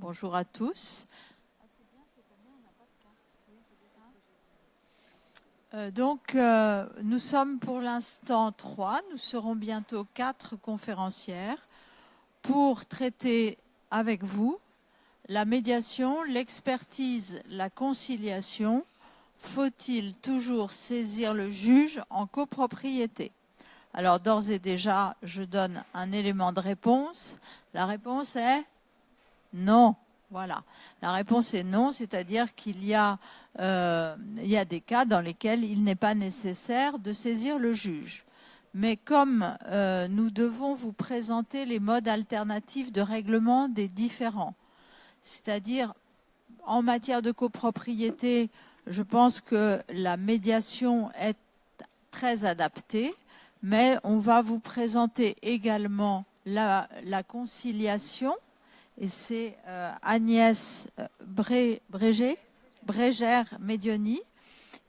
Bonjour à tous. Nous sommes pour l'instant 3, nous serons bientôt 4 conférencières pour traiter avec vous la médiation, l'expertise, la conciliation. Faut-il toujours saisir le juge en copropriété? Alors d'ores et déjà, je donne un élément de réponse. La réponse est non. Voilà. La réponse est non, c'est-à-dire qu'il y a des cas dans lesquels il n'est pas nécessaire de saisir le juge. Mais comme nous devons vous présenter les modes alternatifs de règlement des différends, c'est-à-dire en matière de copropriété, je pense que la médiation est très adaptée, mais on va vous présenter également la conciliation. Et c'est Agnès Brégère-Medioni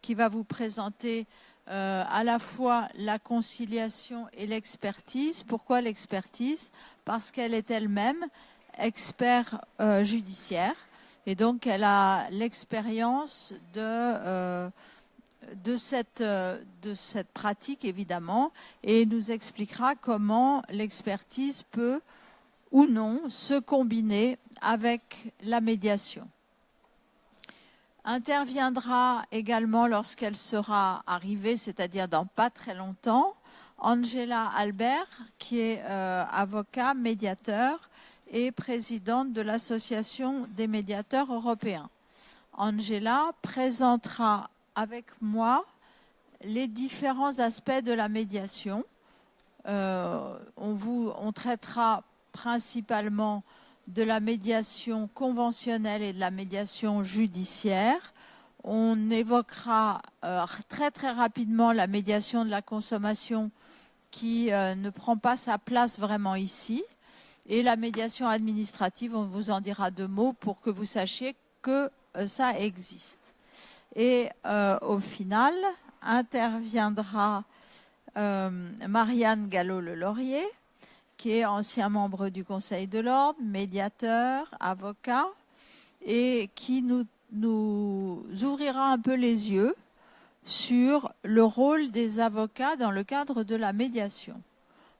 qui va vous présenter à la fois la conciliation et l'expertise. Pourquoi l'expertise? Parce qu'elle est elle-même expert judiciaire et donc elle a l'expérience de cette pratique évidemment et nous expliquera comment l'expertise peut ou non se combiner avec la médiation. Interviendra également lorsqu'elle sera arrivée, c'est-à-dire dans pas très longtemps, Angela Albert, qui est avocat, médiateur et présidente de l'Association des médiateurs européens. Angela présentera avec moi les différents aspects de la médiation. On traitera principalement de la médiation conventionnelle et de la médiation judiciaire. On évoquera très très rapidement la médiation de la consommation qui ne prend pas sa place vraiment ici. Et la médiation administrative, on vous en dira 2 mots pour que vous sachiez que ça existe. Et au final, interviendra Marianne Gallo-Le-Laurier, qui est ancien membre du Conseil de l'Ordre, médiateur, avocat, et qui nous ouvrira un peu les yeux sur le rôle des avocats dans le cadre de la médiation.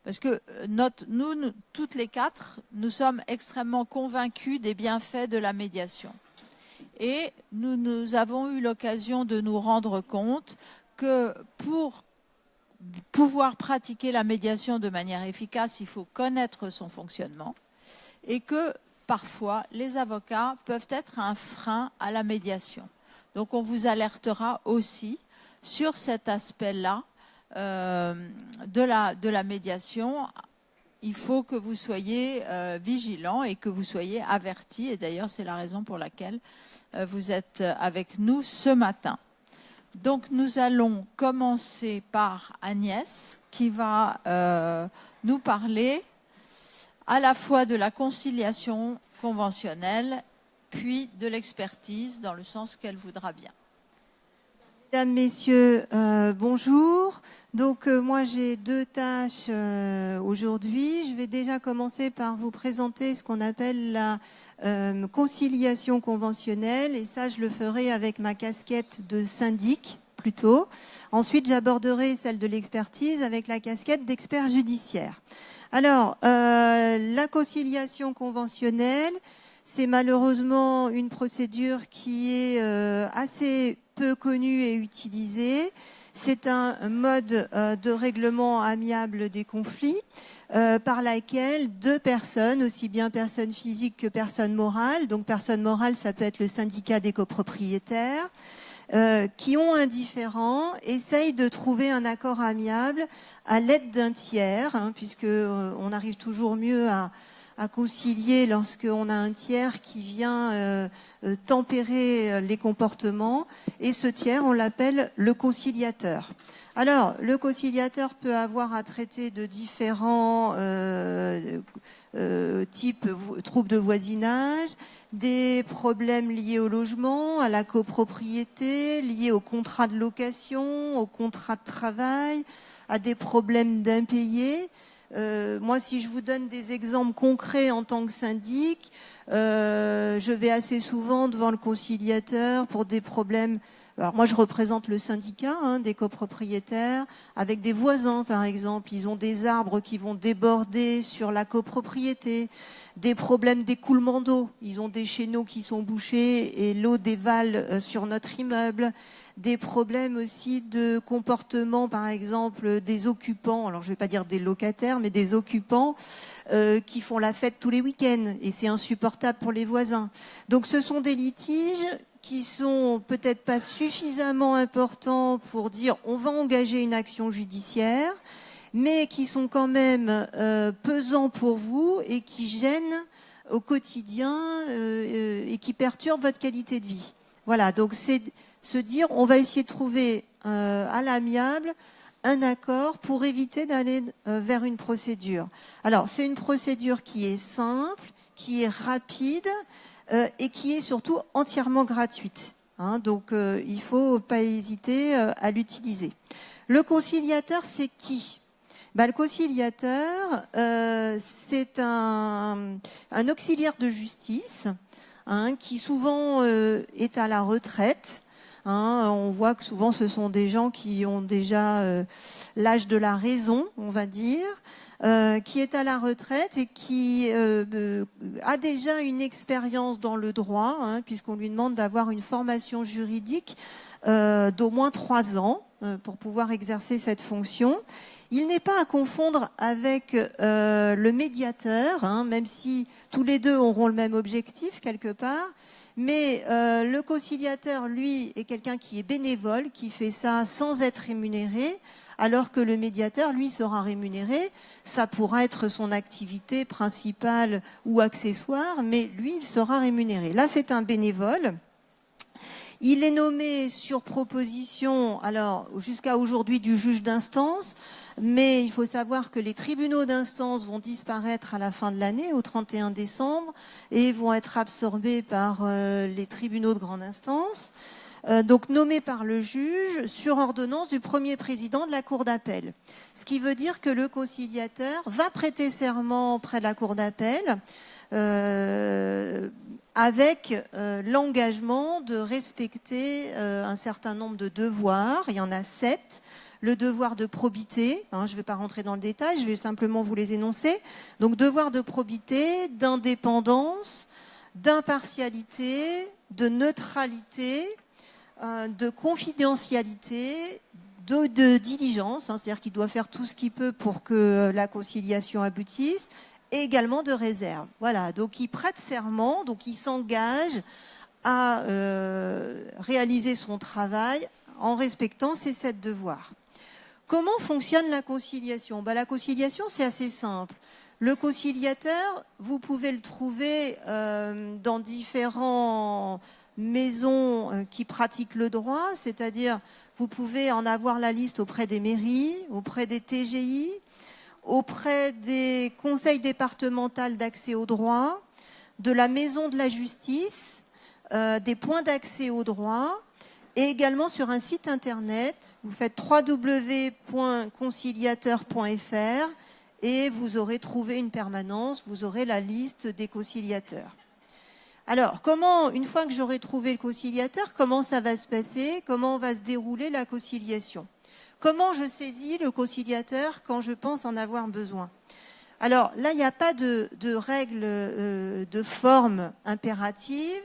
Parce que nous, toutes les 4, nous sommes extrêmement convaincus des bienfaits de la médiation. Et nous avons eu l'occasion de nous rendre compte que pour pouvoir pratiquer la médiation de manière efficace, il faut connaître son fonctionnement et que parfois les avocats peuvent être un frein à la médiation. Donc on vous alertera aussi sur cet aspect-là de la médiation. Il faut que vous soyez vigilants et que vous soyez avertis. Et d'ailleurs, c'est la raison pour laquelle vous êtes avec nous ce matin. Donc nous allons commencer par Agnès qui va nous parler à la fois de la conciliation conventionnelle puis de l'expertise dans le sens qu'elle voudra bien. Mesdames, Messieurs, bonjour. Donc moi j'ai 2 tâches aujourd'hui. Je vais déjà commencer par vous présenter ce qu'on appelle la conciliation conventionnelle et ça je le ferai avec ma casquette de syndic plutôt. Ensuite j'aborderai celle de l'expertise avec la casquette d'expert judiciaire. Alors la conciliation conventionnelle, c'est malheureusement une procédure qui est assez peu connue et utilisée. C'est un mode de règlement amiable des conflits par laquelle 2 personnes, aussi bien personnes physiques que personnes morales, donc personne morale, ça peut être le syndicat des copropriétaires, qui ont un différend, essayent de trouver un accord amiable à l'aide d'un tiers, puisque on arrive toujours mieux à concilier lorsqu'on a un tiers qui vient tempérer les comportements. Et ce tiers, on l'appelle le conciliateur. Alors, le conciliateur peut avoir à traiter de différents types troubles de voisinage, des problèmes liés au logement, à la copropriété, liés au contrat de location, au contrat de travail, à des problèmes d'impayés. Moi, si je vous donne des exemples concrets en tant que syndic, je vais assez souvent devant le conciliateur pour des problèmes. Alors moi, je représente le syndicat des copropriétaires, avec des voisins, par exemple. Ils ont des arbres qui vont déborder sur la copropriété, des problèmes d'écoulement d'eau. Ils ont des chéneaux qui sont bouchés et l'eau dévale sur notre immeuble. Des problèmes aussi de comportement, par exemple, des occupants, alors je ne vais pas dire des locataires, mais des occupants qui font la fête tous les week-ends. Et c'est insupportable pour les voisins. Donc ce sont des litiges qui sont peut-être pas suffisamment importants pour dire on va engager une action judiciaire, mais qui sont quand même pesants pour vous et qui gênent au quotidien et qui perturbent votre qualité de vie. Voilà, donc c'est se dire on va essayer de trouver à l'amiable un accord pour éviter d'aller vers une procédure. Alors, c'est une procédure qui est simple, qui est rapide et qui est surtout entièrement gratuite. Donc, il ne faut pas hésiter à l'utiliser. Le conciliateur, c'est qui ? Le conciliateur, c'est un auxiliaire de justice qui souvent est à la retraite. On voit que souvent ce sont des gens qui ont déjà l'âge de la raison, on va dire, qui est à la retraite et qui a déjà une expérience dans le droit, puisqu'on lui demande d'avoir une formation juridique d'au moins 3 ans pour pouvoir exercer cette fonction. Il n'est pas à confondre avec le médiateur, même si tous les deux auront le même objectif quelque part. Mais le conciliateur, lui, est quelqu'un qui est bénévole, qui fait ça sans être rémunéré, alors que le médiateur, lui, sera rémunéré. Ça pourra être son activité principale ou accessoire, mais lui, il sera rémunéré. Là, c'est un bénévole. Il est nommé sur proposition, alors jusqu'à aujourd'hui, du juge d'instance, mais il faut savoir que les tribunaux d'instance vont disparaître à la fin de l'année, au 31 décembre, et vont être absorbés par les tribunaux de grande instance, donc nommé par le juge sur ordonnance du premier président de la cour d'appel. Ce qui veut dire que le conciliateur va prêter serment près de la cour d'appel, avec l'engagement de respecter un certain nombre de devoirs. Il y en a 7. Le devoir de probité, je ne vais pas rentrer dans le détail, je vais simplement vous les énoncer. Donc, devoir de probité, d'indépendance, d'impartialité, de neutralité, de confidentialité, de diligence, c'est-à-dire qu'il doit faire tout ce qu'il peut pour que la conciliation aboutisse, et également de réserve. Voilà, donc il prête serment, donc il s'engage à réaliser son travail en respectant ces 7 devoirs. Comment fonctionne la conciliation ? La conciliation, c'est assez simple. Le conciliateur, vous pouvez le trouver dans différentes maisons qui pratiquent le droit, c'est-à-dire vous pouvez en avoir la liste auprès des mairies, auprès des TGI, auprès des conseils départementaux d'accès au droit, de la maison de la justice, des points d'accès au droit, et également sur un site internet. Vous faites www.conciliateur.fr et vous aurez trouvé une permanence, vous aurez la liste des conciliateurs. Alors, une fois que j'aurai trouvé le conciliateur, comment ça va se passer ? Comment va se dérouler la conciliation ? Comment je saisis le conciliateur quand je pense en avoir besoin ? Alors là, il n'y a pas de règle de forme impérative.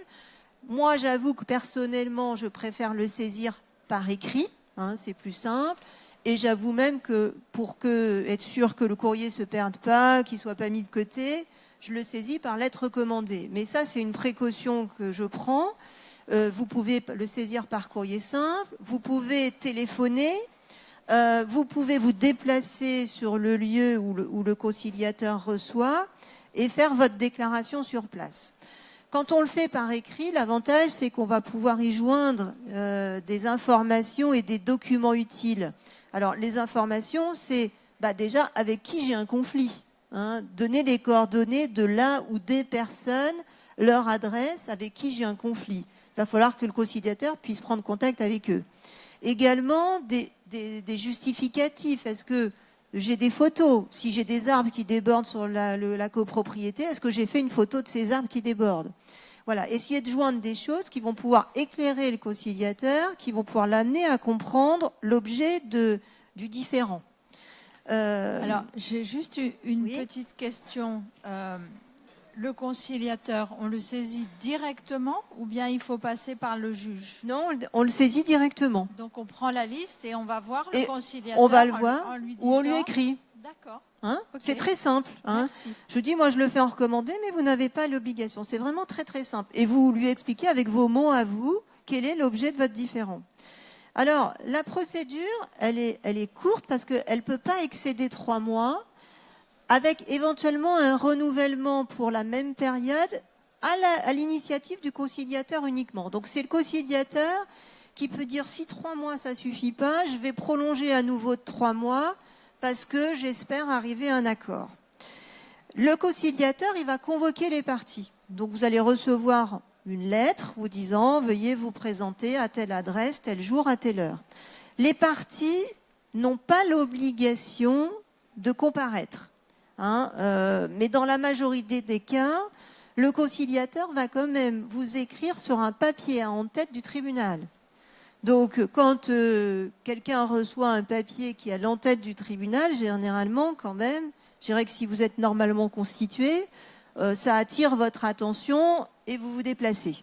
Moi, j'avoue que personnellement, je préfère le saisir par écrit, c'est plus simple. Et j'avoue même que pour être sûr que le courrier ne se perde pas, qu'il ne soit pas mis de côté, je le saisis par lettre recommandée. Mais ça, c'est une précaution que je prends. Vous pouvez le saisir par courrier simple, vous pouvez téléphoner, vous pouvez vous déplacer sur le lieu où le conciliateur reçoit et faire votre déclaration sur place. Quand on le fait par écrit, l'avantage, c'est qu'on va pouvoir y joindre des informations et des documents utiles. Alors, les informations, c'est déjà avec qui j'ai un conflit. Donner les coordonnées de là ou des personnes, leur adresse, avec qui j'ai un conflit. Il va falloir que le conciliateur puisse prendre contact avec eux. Également, des justificatifs. Est-ce que j'ai des photos. Si j'ai des arbres qui débordent sur la copropriété, est-ce que j'ai fait une photo de ces arbres qui débordent? Voilà, essayez de joindre des choses qui vont pouvoir éclairer le conciliateur, qui vont pouvoir l'amener à comprendre l'objet du différend. Alors, j'ai juste une oui. petite question. Le conciliateur, on le saisit directement ou bien il faut passer par le juge? Non, on le saisit directement. Donc on prend la liste et on va voir le conciliateur. On va le voir en lui disant... ou on lui écrit. D'accord. Hein, okay. C'est très simple. Hein. Merci. Je vous dis, moi je le fais en recommandé, mais vous n'avez pas l'obligation. C'est vraiment très très simple. Et vous lui expliquez avec vos mots à vous quel est l'objet de votre différend. Alors, la procédure, elle est courte parce qu'elle ne peut pas excéder 3 mois, avec éventuellement un renouvellement pour la même période à l'initiative du conciliateur uniquement. Donc c'est le conciliateur qui peut dire si 3 mois ça ne suffit pas, je vais prolonger à nouveau de 3 mois parce que j'espère arriver à un accord. Le conciliateur, il va convoquer les parties. Donc vous allez recevoir une lettre vous disant veuillez vous présenter à telle adresse, tel jour, à telle heure. Les parties n'ont pas l'obligation de comparaître. Mais dans la majorité des cas, le conciliateur va quand même vous écrire sur un papier en tête du tribunal. Donc, quand quelqu'un reçoit un papier qui est à l'entête du tribunal, généralement, quand même, je dirais que si vous êtes normalement constitué, ça attire votre attention et vous vous déplacez.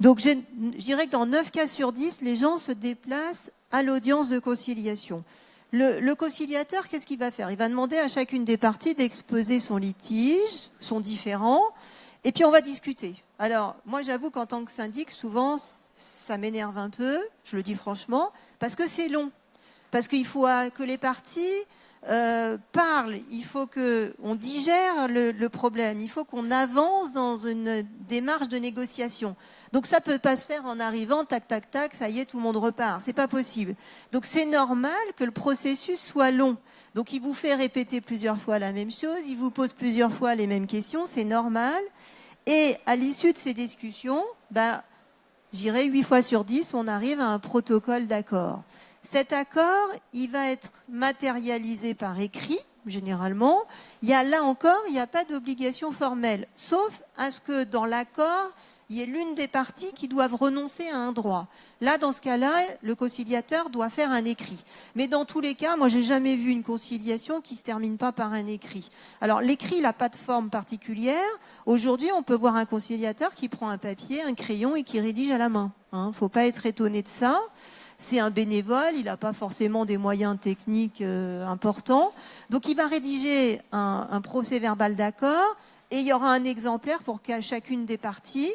Donc, je dirais que dans 9 cas sur 10, les gens se déplacent à l'audience de conciliation. Le conciliateur, qu'est-ce qu'il va faire? Il va demander à chacune des parties d'exposer son litige, son différend, et puis on va discuter. Alors, moi, j'avoue qu'en tant que syndic, souvent, ça m'énerve un peu, je le dis franchement, parce que c'est long. Parce qu'il faut que les parties parlent, il faut qu'on digère le problème, il faut qu'on avance dans une démarche de négociation. Donc ça ne peut pas se faire en arrivant, tac, tac, tac, ça y est, tout le monde repart. C'est pas possible. Donc c'est normal que le processus soit long. Donc il vous fait répéter plusieurs fois la même chose, il vous pose plusieurs fois les mêmes questions, c'est normal. Et à l'issue de ces discussions, j'irai 8 fois sur 10, on arrive à un protocole d'accord. Cet accord, il va être matérialisé par écrit, généralement. Là encore, il n'y a pas d'obligation formelle, sauf à ce que dans l'accord, il y ait l'une des parties qui doivent renoncer à un droit. Là, dans ce cas-là, le conciliateur doit faire un écrit. Mais dans tous les cas, moi, j'ai jamais vu une conciliation qui ne se termine pas par un écrit. Alors, l'écrit, il n'a pas de forme particulière. Aujourd'hui, on peut voir un conciliateur qui prend un papier, un crayon et qui rédige à la main. Il ne faut pas être étonné de ça. C'est un bénévole, il n'a pas forcément des moyens techniques importants. Donc, il va rédiger un procès-verbal d'accord et il y aura un exemplaire pour chacune des parties.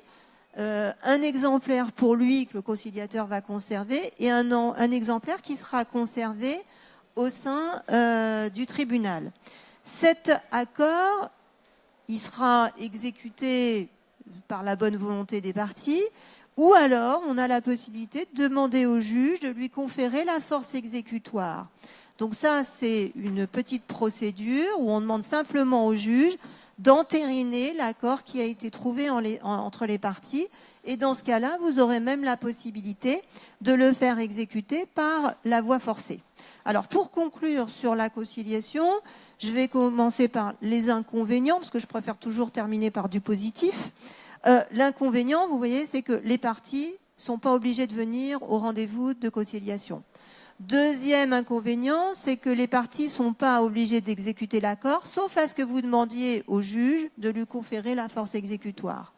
Un exemplaire pour lui que le conciliateur va conserver et un exemplaire qui sera conservé au sein du tribunal. Cet accord, il sera exécuté par la bonne volonté des parties ou alors on a la possibilité de demander au juge de lui conférer la force exécutoire. Donc ça, c'est une petite procédure où on demande simplement au juge d'entériner l'accord qui a été trouvé entre les parties. Et dans ce cas-là, vous aurez même la possibilité de le faire exécuter par la voie forcée. Alors, pour conclure sur la conciliation, je vais commencer par les inconvénients, parce que je préfère toujours terminer par du positif. L'inconvénient, vous voyez, c'est que les parties ne sont pas obligées de venir au rendez-vous de conciliation. Deuxième inconvénient, c'est que les parties ne sont pas obligées d'exécuter l'accord, sauf à ce que vous demandiez au juge de lui conférer la force exécutoire.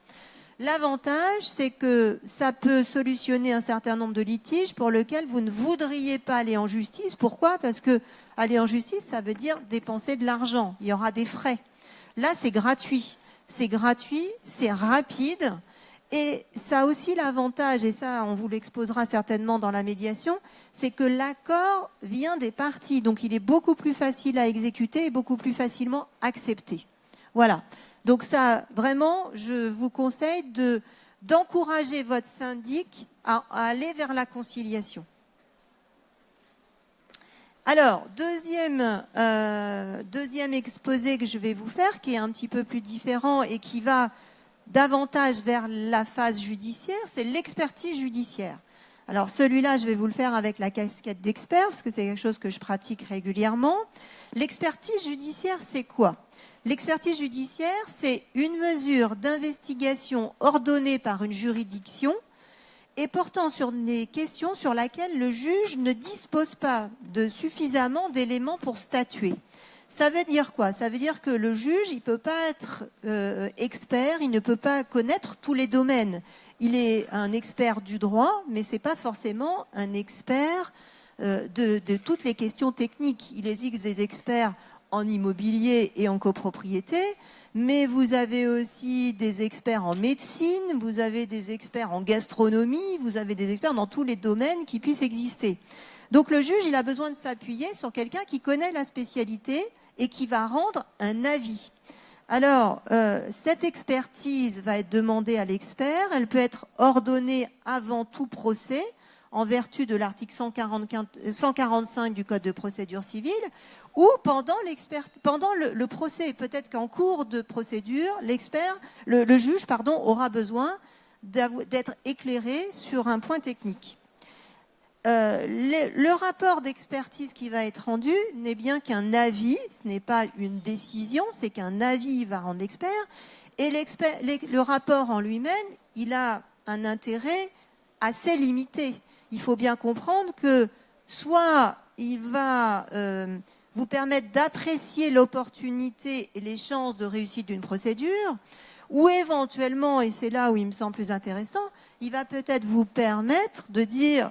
L'avantage, c'est que ça peut solutionner un certain nombre de litiges pour lesquels vous ne voudriez pas aller en justice. Pourquoi? Parce que aller en justice, ça veut dire dépenser de l'argent. Il y aura des frais. Là, c'est gratuit. C'est gratuit, c'est rapide. Et ça a aussi l'avantage, et ça on vous l'exposera certainement dans la médiation, c'est que l'accord vient des parties, donc il est beaucoup plus facile à exécuter et beaucoup plus facilement accepté. Voilà. Donc ça, vraiment, je vous conseille d'encourager votre syndic à aller vers la conciliation. Alors, deuxième exposé que je vais vous faire, qui est un petit peu plus différent et qui va davantage vers la phase judiciaire, c'est l'expertise judiciaire. Alors celui-là, je vais vous le faire avec la casquette d'expert, parce que c'est quelque chose que je pratique régulièrement. L'expertise judiciaire, c'est quoi? L'expertise judiciaire, c'est une mesure d'investigation ordonnée par une juridiction et portant sur des questions sur lesquelles le juge ne dispose pas de suffisamment d'éléments pour statuer. Ça veut dire quoi? Ça veut dire que le juge, il ne peut pas être expert, il ne peut pas connaître tous les domaines. Il est un expert du droit, mais ce n'est pas forcément un expert de toutes les questions techniques. Il existe des experts en immobilier et en copropriété, mais vous avez aussi des experts en médecine, vous avez des experts en gastronomie, vous avez des experts dans tous les domaines qui puissent exister. Donc le juge, il a besoin de s'appuyer sur quelqu'un qui connaît la spécialité et qui va rendre un avis. Alors, cette expertise va être demandée à l'expert, elle peut être ordonnée avant tout procès, en vertu de l'article 145 du Code de procédure civile, ou pendant le procès. Peut-être qu'en cours de procédure, le juge aura besoin d'être éclairé sur un point technique. Le rapport d'expertise qui va être rendu n'est bien qu'un avis, ce n'est pas une décision, c'est qu'un avis va rendre l'expert. Et le rapport en lui-même, il a un intérêt assez limité. Il faut bien comprendre que soit il va vous permettre d'apprécier l'opportunité et les chances de réussite d'une procédure, ou éventuellement, et c'est là où il me semble plus intéressant, il va peut-être vous permettre de dire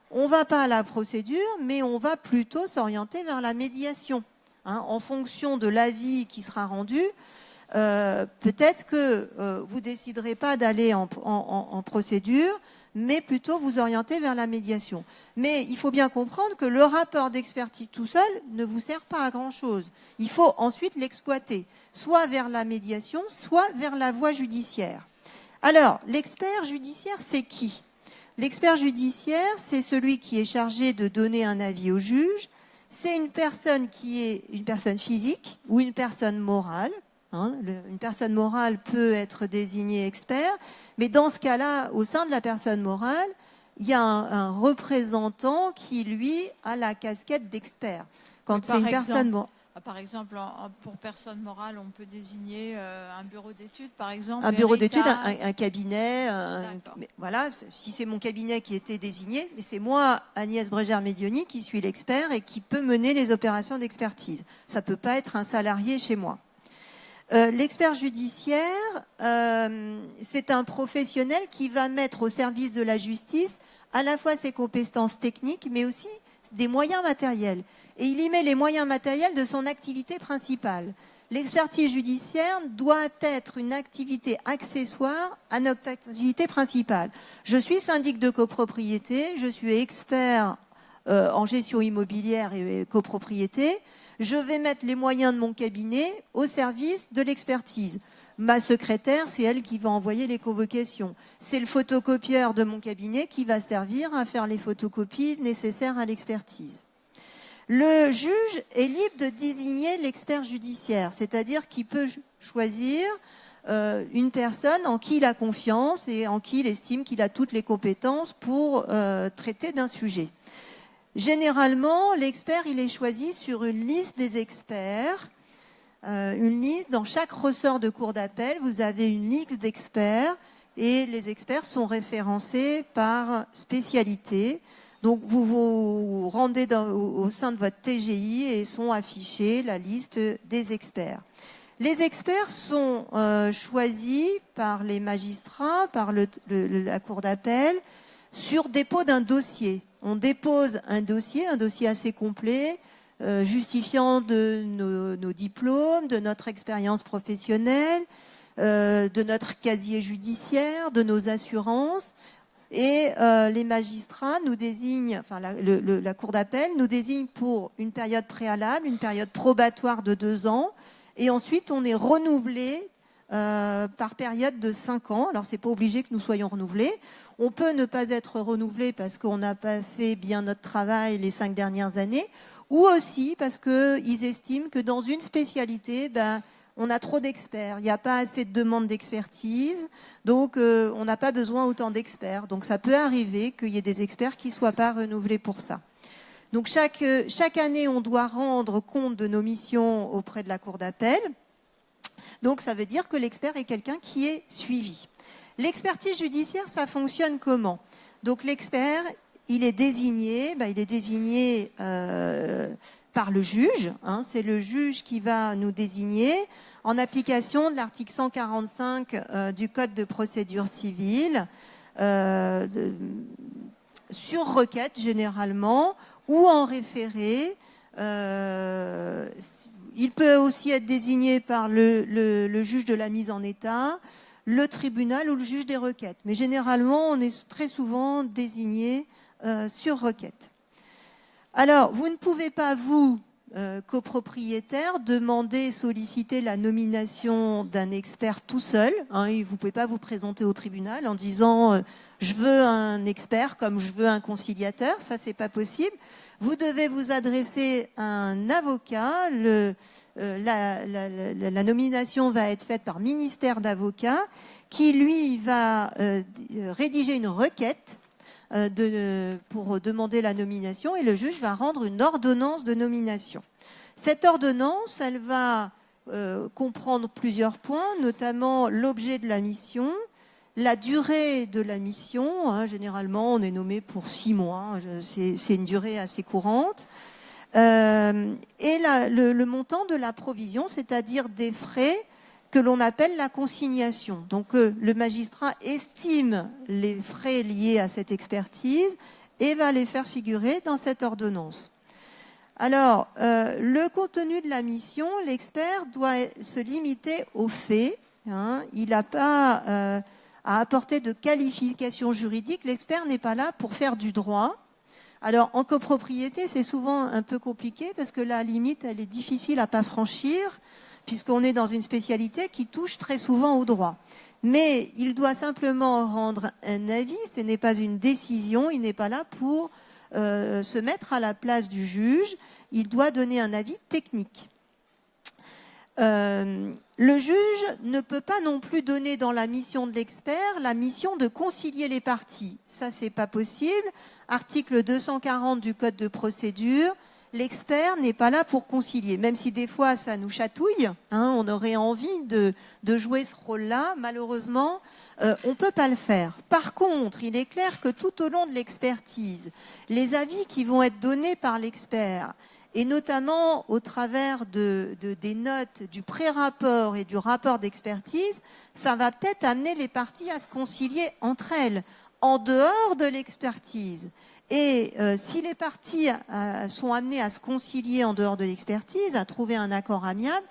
on ne va pas à la procédure, mais on va plutôt s'orienter vers la médiation. En fonction de l'avis qui sera rendu, peut-être que vous ne déciderez pas d'aller en procédure, mais plutôt vous orienter vers la médiation. Mais il faut bien comprendre que le rapport d'expertise tout seul ne vous sert pas à grand-chose. Il faut ensuite l'exploiter, soit vers la médiation, soit vers la voie judiciaire. Alors, l'expert judiciaire, c'est qui ? L'expert judiciaire, c'est celui qui est chargé de donner un avis au juge. C'est une personne qui est une personne physique ou une personne morale. Une personne morale peut être désignée expert, mais dans ce cas-là, au sein de la personne morale, il y a un représentant qui, lui, a la casquette d'expert. Quand c'est une personne morale. Par exemple, pour personne morale, on peut désigner un bureau d'études, par exemple. Un bureau d'études, un cabinet. Voilà, si c'est mon cabinet qui était désigné, mais c'est moi, Agnès Brégère-Médioni, qui suis l'expert et qui peut mener les opérations d'expertise. Ça ne peut pas être un salarié chez moi. L'expert judiciaire, c'est un professionnel qui va mettre au service de la justice à la fois ses compétences techniques, mais aussi des moyens matériels. Et il y met les moyens matériels de son activité principale. L'expertise judiciaire doit être une activité accessoire à notre activité principale. Je suis syndic de copropriété, je suis expert en gestion immobilière et copropriété. Je vais mettre les moyens de mon cabinet au service de l'expertise. Ma secrétaire, c'est elle qui va envoyer les convocations. C'est le photocopieur de mon cabinet qui va servir à faire les photocopies nécessaires à l'expertise. Le juge est libre de désigner l'expert judiciaire, c'est-à-dire qu'il peut choisir une personne en qui il a confiance et en qui il estime qu'il a toutes les compétences pour traiter d'un sujet. Généralement, l'expert, il est choisi sur une liste des experts. Une liste, dans chaque ressort de cour d'appel, vous avez une liste d'experts et les experts sont référencés par spécialité. Donc, vous vous rendez au sein de votre TGI et sont affichés la liste des experts. Les experts sont choisis par les magistrats, par la cour d'appel, sur dépôt d'un dossier. On dépose un dossier assez complet, justifiant de nos diplômes, de notre expérience professionnelle, de notre casier judiciaire, de nos assurances. Et les magistrats nous désignent, enfin la cour d'appel nous désigne pour une période préalable, une période probatoire de 2 ans. Et ensuite, on est renouvelé par période de 5 ans. Alors, ce n'est pas obligé que nous soyons renouvelés. On peut ne pas être renouvelé parce qu'on n'a pas fait bien notre travail les 5 dernières années, ou aussi parce qu'ils estiment que dans une spécialité, on a trop d'experts, il n'y a pas assez de demandes d'expertise, donc on n'a pas besoin autant d'experts. Donc ça peut arriver qu'il y ait des experts qui ne soient pas renouvelés pour ça. Donc chaque année, on doit rendre compte de nos missions auprès de la Cour d'appel. Donc ça veut dire que l'expert est quelqu'un qui est suivi. L'expertise judiciaire, ça fonctionne comment? Donc l'expert, il est désigné par le juge. Hein, c'est le juge qui va nous désigner en application de l'article 145 du Code de procédure civile, sur requête généralement, ou en référé. Il peut aussi être désigné par le juge de la mise en état, le tribunal ou le juge des requêtes. Mais généralement, on est très souvent désigné sur requête. Alors, vous ne pouvez pas, vous, copropriétaire, demander, solliciter la nomination d'un expert tout seul. Hein, vous ne pouvez pas vous présenter au tribunal en disant je veux un expert comme je veux un conciliateur. Ça, c'est pas possible. Vous devez vous adresser à un avocat. La nomination va être faite par ministère d'avocat qui, lui, va rédiger une requête pour demander la nomination et le juge va rendre une ordonnance de nomination. Cette ordonnance, elle va comprendre plusieurs points, notamment l'objet de la mission, la durée de la mission. Hein, généralement, on est nommé pour 6 mois, c'est une durée assez courante. Et le montant de la provision, c'est-à-dire des frais que l'on appelle la consignation. Donc le magistrat estime les frais liés à cette expertise et va les faire figurer dans cette ordonnance. Alors, le contenu de la mission, l'expert doit se limiter aux faits. Hein, il n'a pas à apporter de qualification juridique. L'expert n'est pas là pour faire du droit. Alors, en copropriété, c'est souvent un peu compliqué parce que la limite, elle est difficile à ne pas franchir, puisqu'on est dans une spécialité qui touche très souvent au droit. Mais il doit simplement rendre un avis, ce n'est pas une décision, il n'est pas là pour se mettre à la place du juge, il doit donner un avis technique. Le juge ne peut pas non plus donner dans la mission de l'expert la mission de concilier les parties. Ça, c'est pas possible. Article 240 du Code de procédure. L'expert n'est pas là pour concilier, même si des fois ça nous chatouille, hein, on aurait envie de jouer ce rôle-là, malheureusement, on ne peut pas le faire. Par contre, il est clair que tout au long de l'expertise, les avis qui vont être donnés par l'expert, et notamment au travers des notes du pré-rapport et du rapport d'expertise, ça va peut-être amener les parties à se concilier entre elles, en dehors de l'expertise. Et si les parties sont amenées à se concilier en dehors de l'expertise, à trouver un accord amiable,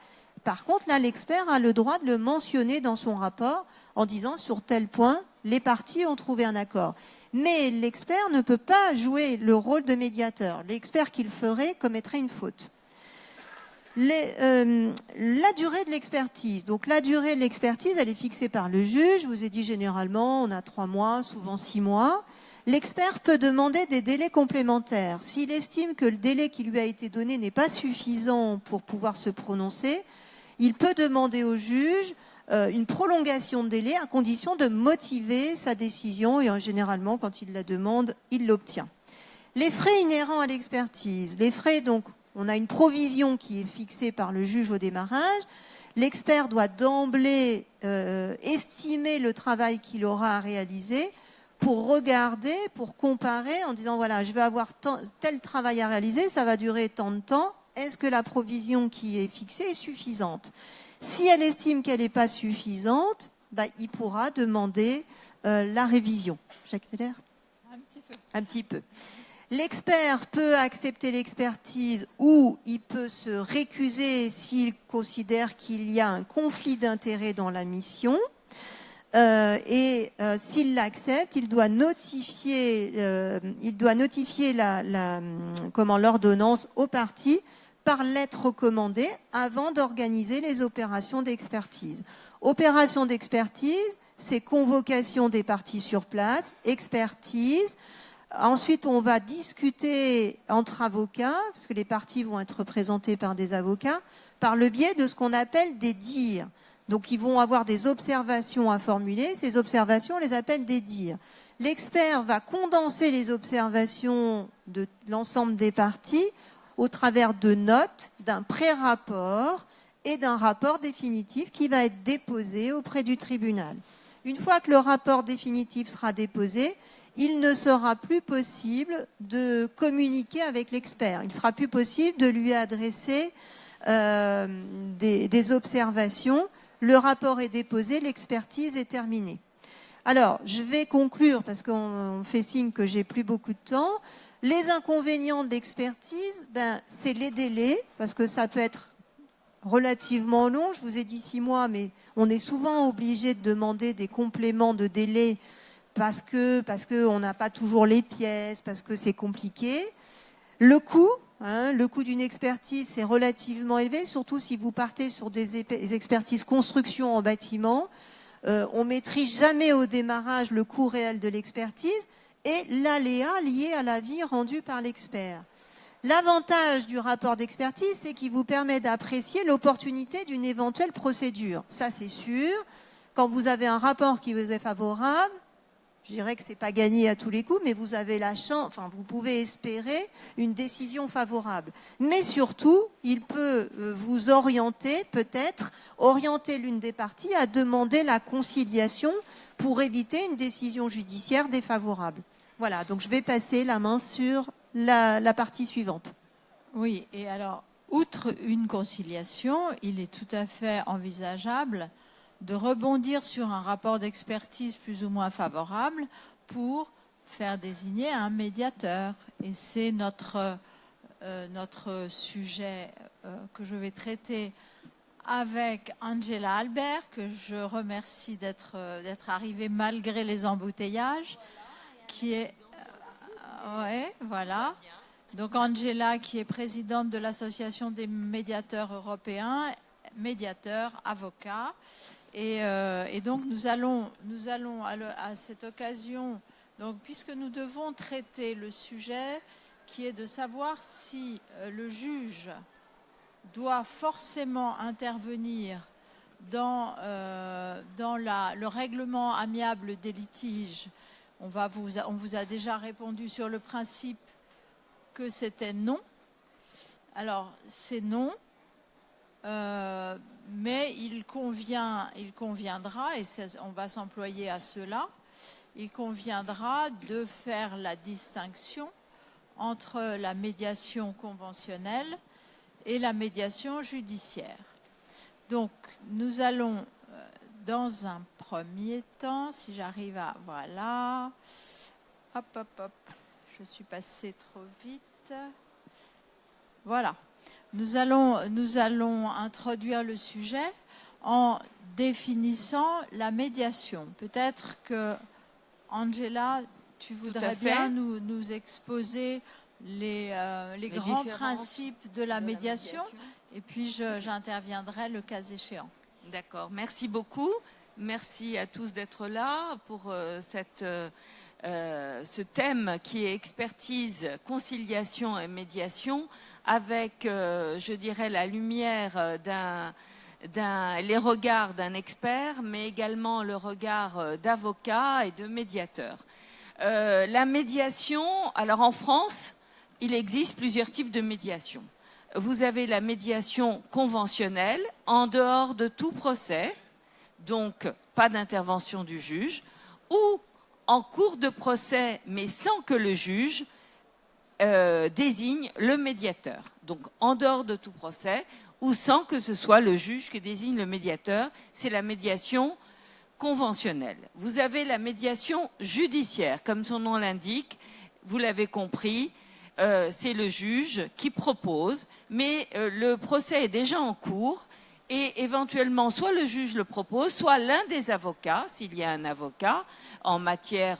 par contre, là, l'expert a le droit de le mentionner dans son rapport en disant sur tel point, les parties ont trouvé un accord. Mais l'expert ne peut pas jouer le rôle de médiateur. L'expert qu'il ferait commettrait une faute. La durée de l'expertise. Donc la durée de l'expertise, elle est fixée par le juge. Je vous ai dit généralement, on a 3 mois, souvent 6 mois. L'expert peut demander des délais complémentaires. S'il estime que le délai qui lui a été donné n'est pas suffisant pour pouvoir se prononcer, il peut demander au juge une prolongation de délai à condition de motiver sa décision et généralement, quand il la demande, il l'obtient. Les frais inhérents à l'expertise. Les frais, donc, on a une provision qui est fixée par le juge au démarrage. L'expert doit d'emblée estimer le travail qu'il aura à réaliser pour regarder, pour comparer en disant voilà, je vais avoir tel travail à réaliser, ça va durer tant de temps, est-ce que la provision qui est fixée est suffisante? Si elle estime qu'elle n'est pas suffisante, il pourra demander la révision. J'accélère ? Un petit peu. L'expert peut accepter l'expertise ou il peut se récuser s'il considère qu'il y a un conflit d'intérêts dans la mission. S'il l'accepte, il doit notifier l'ordonnance aux parties par lettre recommandée avant d'organiser les opérations d'expertise. Opération d'expertise, c'est convocation des parties sur place, expertise, Ensuite, on va discuter entre avocats, parce que les parties vont être représentées par des avocats, par le biais de ce qu'on appelle des dires. Donc, ils vont avoir des observations à formuler. Ces observations, on les appelle des dires. L'expert va condenser les observations de l'ensemble des parties au travers de notes, d'un pré-rapport et d'un rapport définitif qui va être déposé auprès du tribunal. Une fois que le rapport définitif sera déposé, il ne sera plus possible de communiquer avec l'expert. Il ne sera plus possible de lui adresser des observations. Le rapport est déposé, l'expertise est terminée. Alors, je vais conclure parce qu'on fait signe que j'ai plus beaucoup de temps. Les inconvénients de l'expertise, c'est les délais, parce que ça peut être relativement long. Je vous ai dit 6 mois, mais on est souvent obligé de demander des compléments de délai parce qu'on n'a pas toujours les pièces, parce que c'est compliqué. Le coût d'une expertise, c'est relativement élevé, surtout si vous partez sur des expertises construction en bâtiment. On ne maîtrise jamais au démarrage le coût réel de l'expertise et l'aléa lié à l'avis rendu par l'expert. L'avantage du rapport d'expertise, c'est qu'il vous permet d'apprécier l'opportunité d'une éventuelle procédure. Ça, c'est sûr. Quand vous avez un rapport qui vous est favorable, je dirais que ce n'est pas gagné à tous les coups, mais vous avez la chance, vous pouvez espérer une décision favorable. Mais surtout, il peut vous orienter, peut-être, orienter l'une des parties à demander la conciliation pour éviter une décision judiciaire défavorable. Voilà, donc je vais passer la main sur la partie suivante. Oui, et alors, outre une conciliation, il est tout à fait envisageable de rebondir sur un rapport d'expertise plus ou moins favorable pour faire désigner un médiateur. Et c'est notre sujet que je vais traiter avec Angela Albert, que je remercie d'être arrivée malgré les embouteillages, qui est... ouais, voilà. Donc Angela, qui est présidente de l'Association des médiateurs européens, médiateur, avocat. Et donc nous allons à cette occasion, donc, puisque nous devons traiter le sujet qui est de savoir si le juge doit forcément intervenir dans le règlement amiable des litiges. On vous a déjà répondu sur le principe que c'était non. Alors c'est non. Mais il conviendra, et on va s'employer à cela, il conviendra de faire la distinction entre la médiation conventionnelle et la médiation judiciaire. Donc, nous allons, dans un premier temps, si j'arrive à... Voilà. Hop. Je suis passée trop vite. Voilà. Nous allons introduire le sujet en définissant la médiation. Peut-être que, Angela, tu voudrais bien nous exposer les grands principes de la médiation, et puis j'interviendrai le cas échéant. D'accord, merci beaucoup. Merci à tous d'être là pour ce thème qui est expertise, conciliation et médiation, avec, je dirais, la lumière les regards d'un expert, mais également le regard d'avocat et de médiateur. La médiation, alors en France, il existe plusieurs types de médiation. Vous avez la médiation conventionnelle, en dehors de tout procès, donc pas d'intervention du juge, ou en cours de procès, mais sans que le juge désigne le médiateur. Donc en dehors de tout procès, ou sans que ce soit le juge qui désigne le médiateur, c'est la médiation conventionnelle. Vous avez la médiation judiciaire, comme son nom l'indique, vous l'avez compris, c'est le juge qui propose, mais le procès est déjà en cours, et éventuellement, soit le juge le propose, soit l'un des avocats, s'il y a un avocat. En matière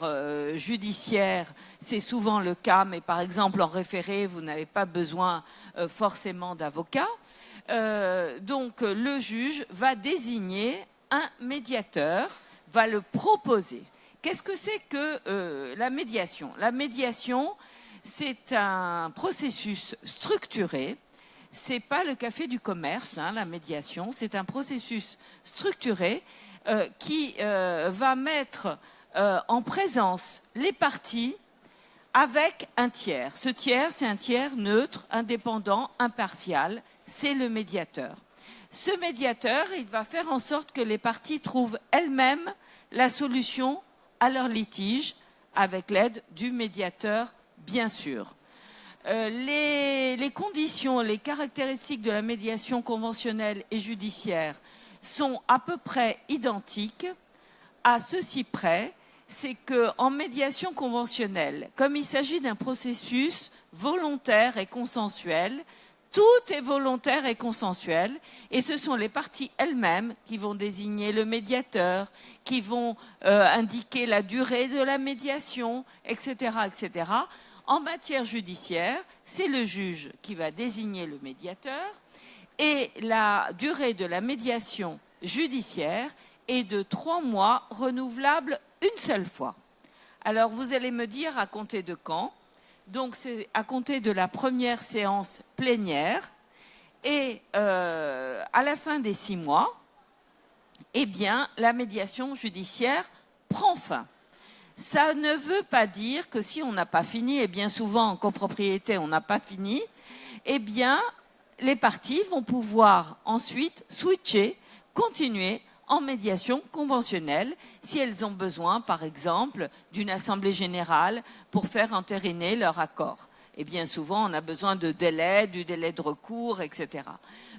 judiciaire, c'est souvent le cas, mais par exemple en référé, vous n'avez pas besoin forcément d'avocat. Donc le juge va désigner un médiateur, va le proposer. qu'est-ce que c'est que la médiation? La médiation, c'est un processus structuré. C'est pas le café du commerce, hein, la médiation. C'est un processus structuré qui va mettre en présence les parties avec un tiers. Ce tiers, c'est un tiers neutre, indépendant, impartial. C'est le médiateur. Ce médiateur, il va faire en sorte que les parties trouvent elles-mêmes la solution à leur litige avec l'aide du médiateur, bien sûr. Les conditions, les caractéristiques de la médiation conventionnelle et judiciaire sont à peu près identiques, à ceci près, c'est qu'en médiation conventionnelle, comme il s'agit d'un processus volontaire et consensuel, tout est volontaire et consensuel, et ce sont les parties elles-mêmes qui vont désigner le médiateur, qui vont indiquer la durée de la médiation, etc., etc. En matière judiciaire, c'est le juge qui va désigner le médiateur, et la durée de la médiation judiciaire est de 3 mois, renouvelable une seule fois. Alors vous allez me dire à compter de quand? Donc c'est à compter de la première séance plénière, et à la fin des 6 mois, eh bien, la médiation judiciaire prend fin. Ça ne veut pas dire que si on n'a pas fini, et bien souvent en copropriété on n'a pas fini, eh bien les parties vont pouvoir ensuite switcher, continuer en médiation conventionnelle, si elles ont besoin, par exemple, d'une assemblée générale pour faire entériner leur accord. Et bien souvent, on a besoin de délai, du délai de recours, etc.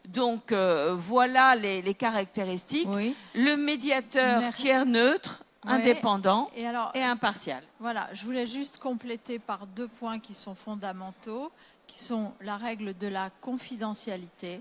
Donc, voilà les caractéristiques. Oui. Le médiateur tiers neutre, indépendant et impartial. Voilà, je voulais juste compléter par 2 points qui sont fondamentaux, qui sont la règle de la confidentialité,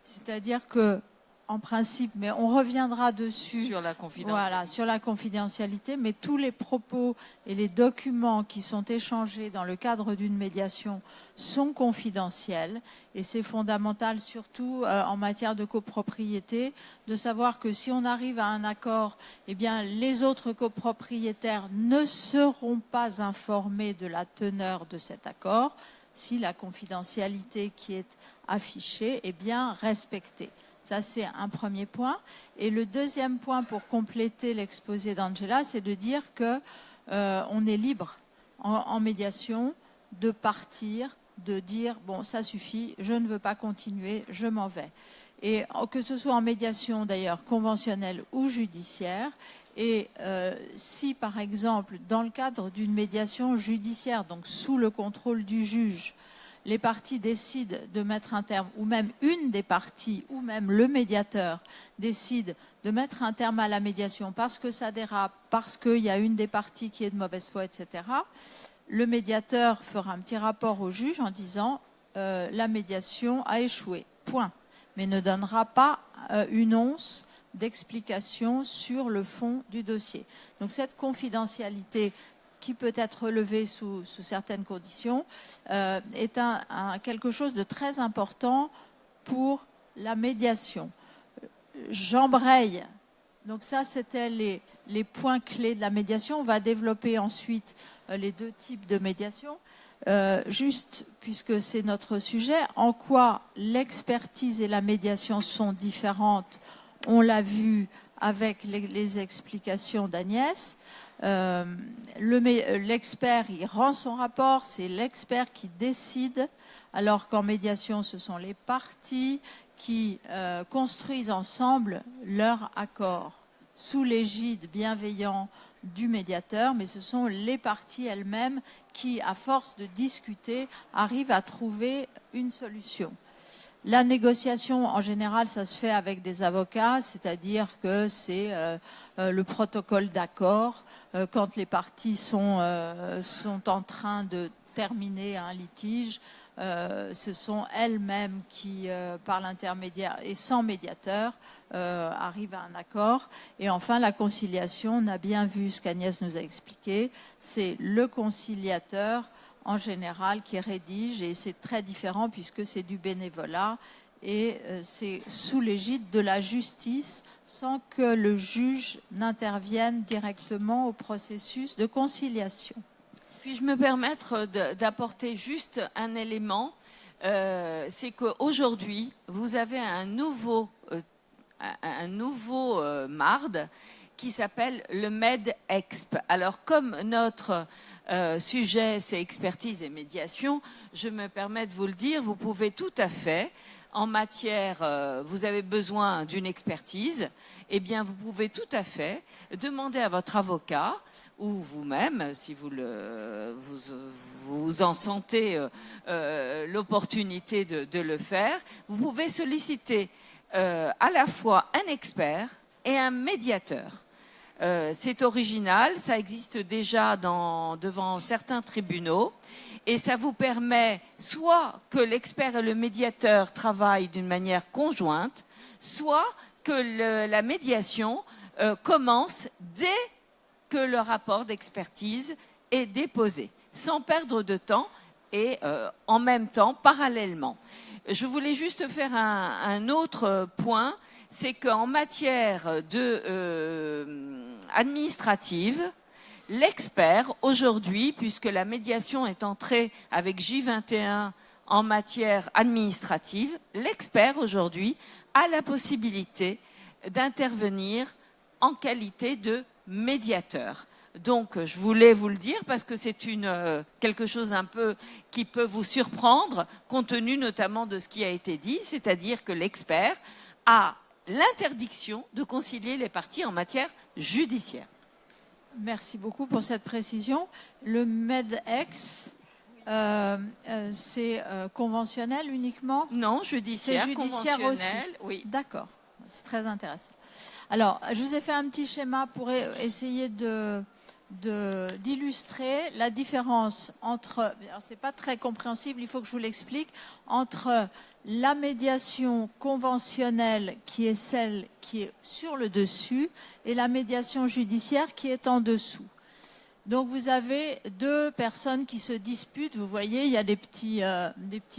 c'est-à-dire que en principe, mais on reviendra dessus. Sur la confidentialité. Voilà, sur la confidentialité, mais tous les propos et les documents qui sont échangés dans le cadre d'une médiation sont confidentiels, et c'est fondamental, surtout en matière de copropriété, de savoir que si on arrive à un accord, eh bien, les autres copropriétaires ne seront pas informés de la teneur de cet accord si la confidentialité qui est affichée est bien respectée. Ça, c'est un premier point. Et le deuxième point, pour compléter l'exposé d'Angela, c'est de dire qu'on est libre en médiation de partir, de dire « bon, ça suffit, je ne veux pas continuer, je m'en vais ». Et que ce soit en médiation, d'ailleurs, conventionnelle ou judiciaire. Et si, par exemple, dans le cadre d'une médiation judiciaire, donc sous le contrôle du juge, les parties décident de mettre un terme, ou même une des parties, ou même le médiateur décide de mettre un terme à la médiation parce que ça dérape, parce qu'il y a une des parties qui est de mauvaise foi, etc., le médiateur fera un petit rapport au juge en disant la médiation a échoué, point. Mais ne donnera pas une once d'explication sur le fond du dossier. Donc cette confidentialité qui peut être relevé sous certaines conditions, est quelque chose de très important pour la médiation. J'embraye. Donc ça, c'était les points clés de la médiation. On va développer ensuite les 2 types de médiation. Juste, puisque c'est notre sujet, en quoi l'expertise et la médiation sont différentes, on l'a vu avec les explications d'Agnès. L'expert, il rend son rapport, c'est l'expert qui décide, alors qu'en médiation, ce sont les parties qui construisent ensemble leur accord, sous l'égide bienveillant du médiateur, mais ce sont les parties elles-mêmes qui, à force de discuter, arrivent à trouver une solution. La négociation, en général, ça se fait avec des avocats, c'est-à-dire que c'est le protocole d'accord quand les parties sont en train de terminer un litige. Ce sont elles-mêmes qui, par l'intermédiaire et sans médiateur, arrivent à un accord. Et enfin, la conciliation, on a bien vu ce qu'Agnès nous a expliqué, c'est le conciliateur en général qui rédige, et c'est très différent puisque c'est du bénévolat et c'est sous l'égide de la justice sans que le juge n'intervienne directement au processus de conciliation. Puis-je me permettre d'apporter juste un élément, c'est qu'aujourd'hui, vous avez un nouveau MARD qui s'appelle le MED-EXP. Alors, comme notre sujet, c'est expertise et médiation, je me permets de vous le dire, vous pouvez tout à fait, en matière, vous avez besoin d'une expertise, eh bien, vous pouvez tout à fait demander à votre avocat ou vous-même, si vous en sentez l'opportunité de le faire, vous pouvez solliciter à la fois un expert et un médiateur. C'est original, ça existe déjà devant certains tribunaux et ça vous permet soit que l'expert et le médiateur travaillent d'une manière conjointe, soit que la médiation commence dès que le rapport d'expertise est déposé, sans perdre de temps et en même temps, parallèlement. Je voulais juste faire un autre point, c'est qu'en matière administrative, l'expert aujourd'hui, puisque la médiation est entrée avec J21 en matière administrative, l'expert aujourd'hui a la possibilité d'intervenir en qualité de médiateur. Donc, je voulais vous le dire parce que c'est quelque chose un peu qui peut vous surprendre, compte tenu notamment de ce qui a été dit, c'est-à-dire que l'expert a l'interdiction de concilier les parties en matière judiciaire. Merci beaucoup pour cette précision. Le MED-EX, c'est conventionnel uniquement? Non, judiciaire, c'est judiciaire conventionnel, aussi. Oui. D'accord, c'est très intéressant. Alors, je vous ai fait un petit schéma pour essayer d'illustrer la différence entre, alors c'est pas très compréhensible, il faut que je vous l'explique, entre la médiation conventionnelle qui est celle qui est sur le dessus et la médiation judiciaire qui est en dessous. Donc vous avez deux personnes qui se disputent, vous voyez, il y a des petits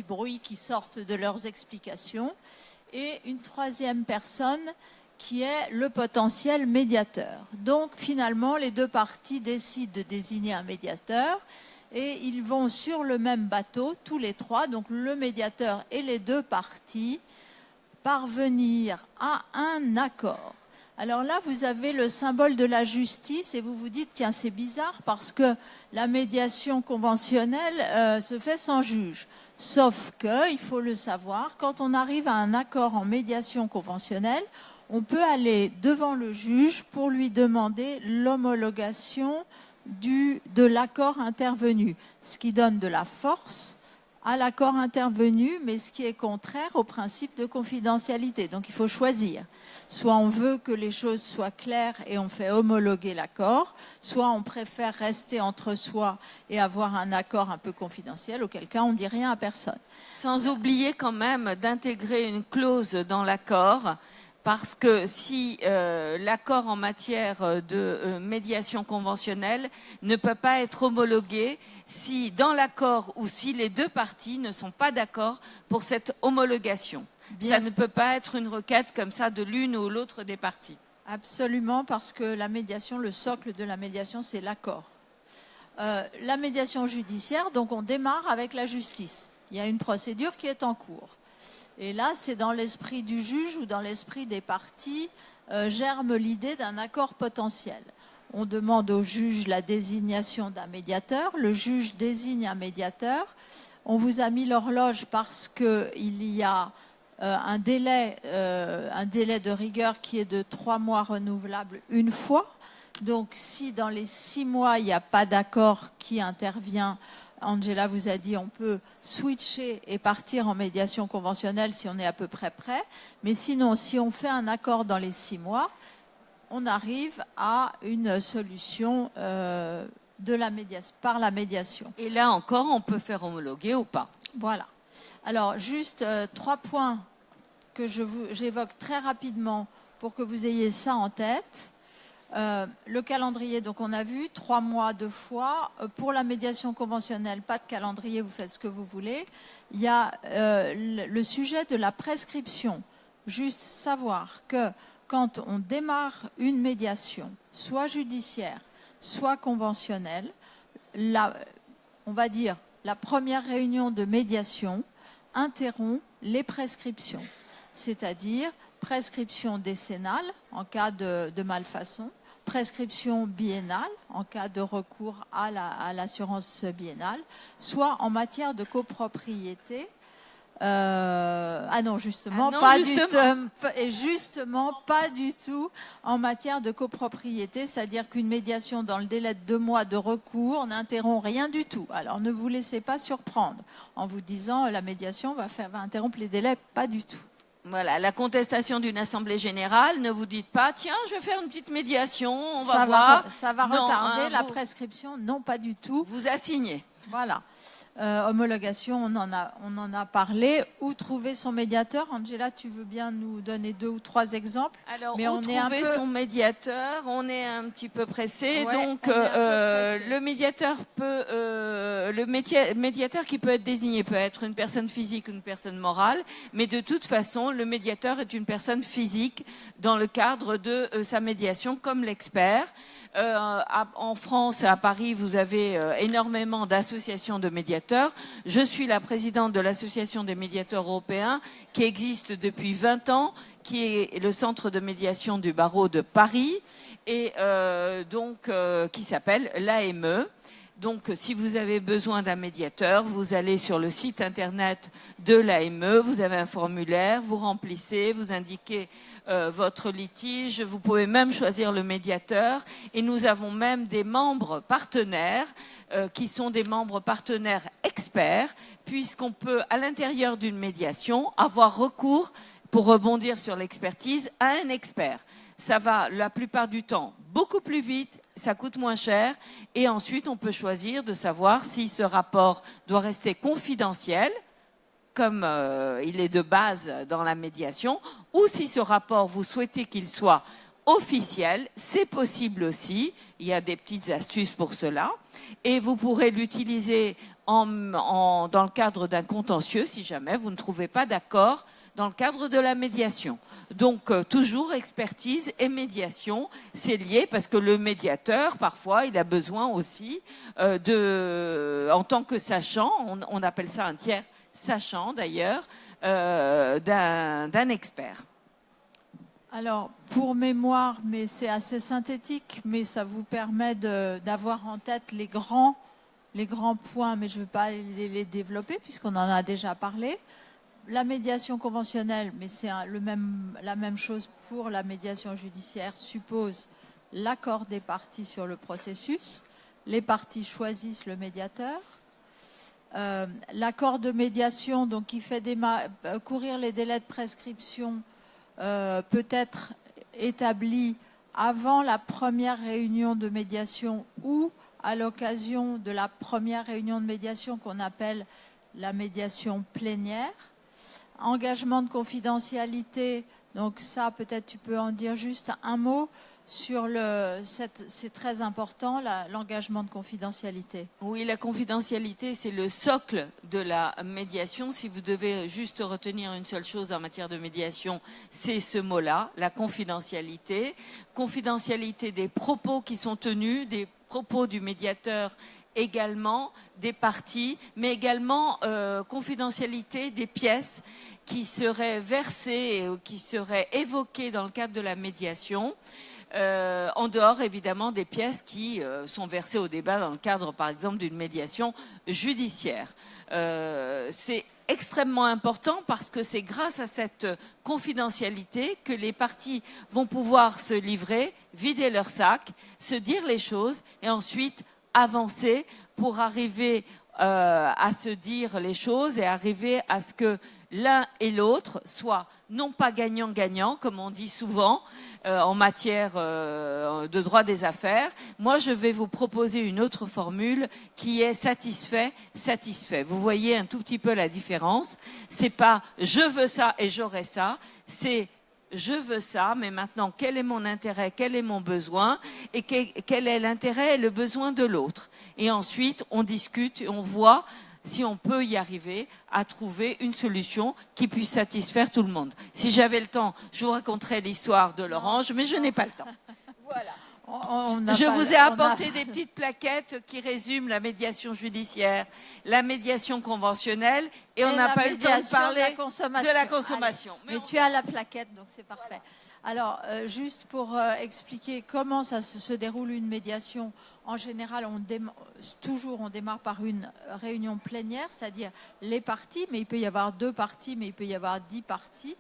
bruits qui sortent de leurs explications, et une troisième personne qui est le potentiel médiateur. Donc finalement, les deux parties décident de désigner un médiateur et ils vont sur le même bateau, tous les trois, donc le médiateur et les deux parties, parvenir à un accord. Alors là, vous avez le symbole de la justice et vous vous dites, tiens, c'est bizarre parce que la médiation conventionnelle se fait sans juge. Sauf que, il faut le savoir, quand on arrive à un accord en médiation conventionnelle, on peut aller devant le juge pour lui demander l'homologation de l'accord intervenu, ce qui donne de la force à l'accord intervenu, mais ce qui est contraire au principe de confidentialité. Donc il faut choisir. Soit on veut que les choses soient claires et on fait homologuer l'accord, soit on préfère rester entre soi et avoir un accord un peu confidentiel, auquel cas on ne dit rien à personne. Sans oublier quand même d'intégrer une clause dans l'accord, parce que si l'accord en matière de médiation conventionnelle ne peut pas être homologué si dans l'accord ou si les deux parties ne sont pas d'accord pour cette homologation. Ça ne peut pas être une requête comme ça de l'une ou l'autre des parties. Absolument, parce que la médiation, le socle de la médiation, c'est l'accord. La médiation judiciaire, donc on démarre avec la justice. Il y a une procédure qui est en cours. Et là, c'est dans l'esprit du juge ou dans l'esprit des parties, germe l'idée d'un accord potentiel. On demande au juge la désignation d'un médiateur. Le juge désigne un médiateur. On vous a mis l'horloge parce qu'il y a un délai de rigueur qui est de 3 mois renouvelable une fois. Donc, si dans les 6 mois, il n'y a pas d'accord qui intervient, Angela vous a dit on peut switcher et partir en médiation conventionnelle si on est à peu près prêt. Mais sinon, si on fait un accord dans les 6 mois, on arrive à une solution par la médiation. Et là encore, on peut faire homologuer ou pas. Voilà. Alors, juste 3 points que j'évoque très rapidement pour que vous ayez ça en tête. Le calendrier, donc on a vu, 3 mois 2 fois. Pour la médiation conventionnelle, pas de calendrier, vous faites ce que vous voulez. Il y a le sujet de la prescription. Juste savoir que quand on démarre une médiation, soit judiciaire, soit conventionnelle, on va dire la première réunion de médiation interrompt les prescriptions, c'est-à-dire prescription décennale en cas de malfaçon, prescription biennale en cas de recours à l'assurance biennale, soit en matière de copropriété. Justement pas du tout en matière de copropriété, c'est-à-dire qu'une médiation dans le délai de 2 mois de recours n'interrompt rien du tout. Alors ne vous laissez pas surprendre en vous disant la médiation va interrompre les délais, pas du tout. Voilà, la contestation d'une assemblée générale, ne vous dites pas, tiens, je vais faire une petite médiation, on va voir. Ça va retarder la prescription, non, pas du tout. Vous assignez. Voilà. Homologation, on en a parlé. Où trouver son médiateur? Angela, tu veux bien nous donner 2 ou 3 exemples? Alors, où trouver son médiateur? On est un petit peu pressé. Ouais, donc, le médiateur médiateur qui peut être désigné peut être une personne physique ou une personne morale. Mais de toute façon, le médiateur est une personne physique dans le cadre de sa médiation, comme l'expert. En France, à Paris, vous avez énormément d'associations de médiateurs. Je suis la présidente de l'association des médiateurs européens qui existe depuis 20 ans, qui est le centre de médiation du barreau de Paris et qui s'appelle l'AME. Donc, si vous avez besoin d'un médiateur, vous allez sur le site internet de l'AME, vous avez un formulaire, vous remplissez, vous indiquez votre litige, vous pouvez même choisir le médiateur. Et nous avons même des membres partenaires qui sont des membres partenaires experts, puisqu'on peut, à l'intérieur d'une médiation, avoir recours, pour rebondir sur l'expertise, à un expert. Ça va, la plupart du temps, beaucoup plus vite, ça coûte moins cher, et ensuite on peut choisir de savoir si ce rapport doit rester confidentiel, comme il est de base dans la médiation, ou si ce rapport, vous souhaitez qu'il soit officiel, c'est possible aussi, il y a des petites astuces pour cela, et vous pourrez l'utiliser dans le cadre d'un contentieux, si jamais vous ne trouvez pas d'accord dans le cadre de la médiation. Donc, toujours expertise et médiation, c'est lié parce que le médiateur, parfois, il a besoin aussi en tant que sachant, on appelle ça un tiers sachant d'ailleurs, d'un expert. Alors, pour mémoire, mais c'est assez synthétique, mais ça vous permet d'avoir en tête les grands points, mais je ne vais pas les développer puisqu'on en a déjà parlé. La médiation conventionnelle, mais c'est la même chose pour la médiation judiciaire, suppose l'accord des parties sur le processus. Les parties choisissent le médiateur. L'accord de médiation, donc qui fait courir les délais de prescription, peut être établi avant la première réunion de médiation ou à l'occasion de la première réunion de médiation qu'on appelle la médiation plénière. Engagement de confidentialité, donc ça peut-être tu peux en dire juste un mot sur c'est très important, l'engagement de confidentialité. Oui, la confidentialité, c'est le socle de la médiation. Si vous devez juste retenir une seule chose en matière de médiation, c'est ce mot-là, la confidentialité. Confidentialité des propos qui sont tenus, des propos du médiateur également, des parties, mais également confidentialité des pièces qui seraient versées ou qui seraient évoquées dans le cadre de la médiation. En dehors évidemment des pièces qui sont versées au débat dans le cadre par exemple d'une médiation judiciaire. C'est extrêmement important parce que c'est grâce à cette confidentialité que les parties vont pouvoir se livrer, vider leur sac, se dire les choses et ensuite avancer pour arriver à se dire les choses et arriver à ce que l'un et l'autre soient non pas gagnant-gagnant, comme on dit souvent en matière de droit des affaires. Moi, je vais vous proposer une autre formule qui est satisfait-satisfait. Vous voyez un tout petit peu la différence. C'est pas « je veux ça et j'aurai ça », c'est je veux ça, mais maintenant, quel est mon intérêt, quel est mon besoin et quel est l'intérêt et le besoin de l'autre. Et ensuite, on discute et on voit si on peut y arriver à trouver une solution qui puisse satisfaire tout le monde. Si j'avais le temps, je vous raconterais l'histoire de l'orange, mais je n'ai pas le temps. Voilà. Je vous ai apporté des petites plaquettes qui résument la médiation judiciaire, la médiation conventionnelle, et on n'a pas eu le temps de parler de la consommation. Mais tu as la plaquette, donc c'est parfait. Alors, juste pour expliquer comment ça se déroule une médiation, en général, on démarre par une réunion plénière, c'est-à-dire les parties, mais il peut y avoir 2 parties, mais il peut y avoir 10 parties.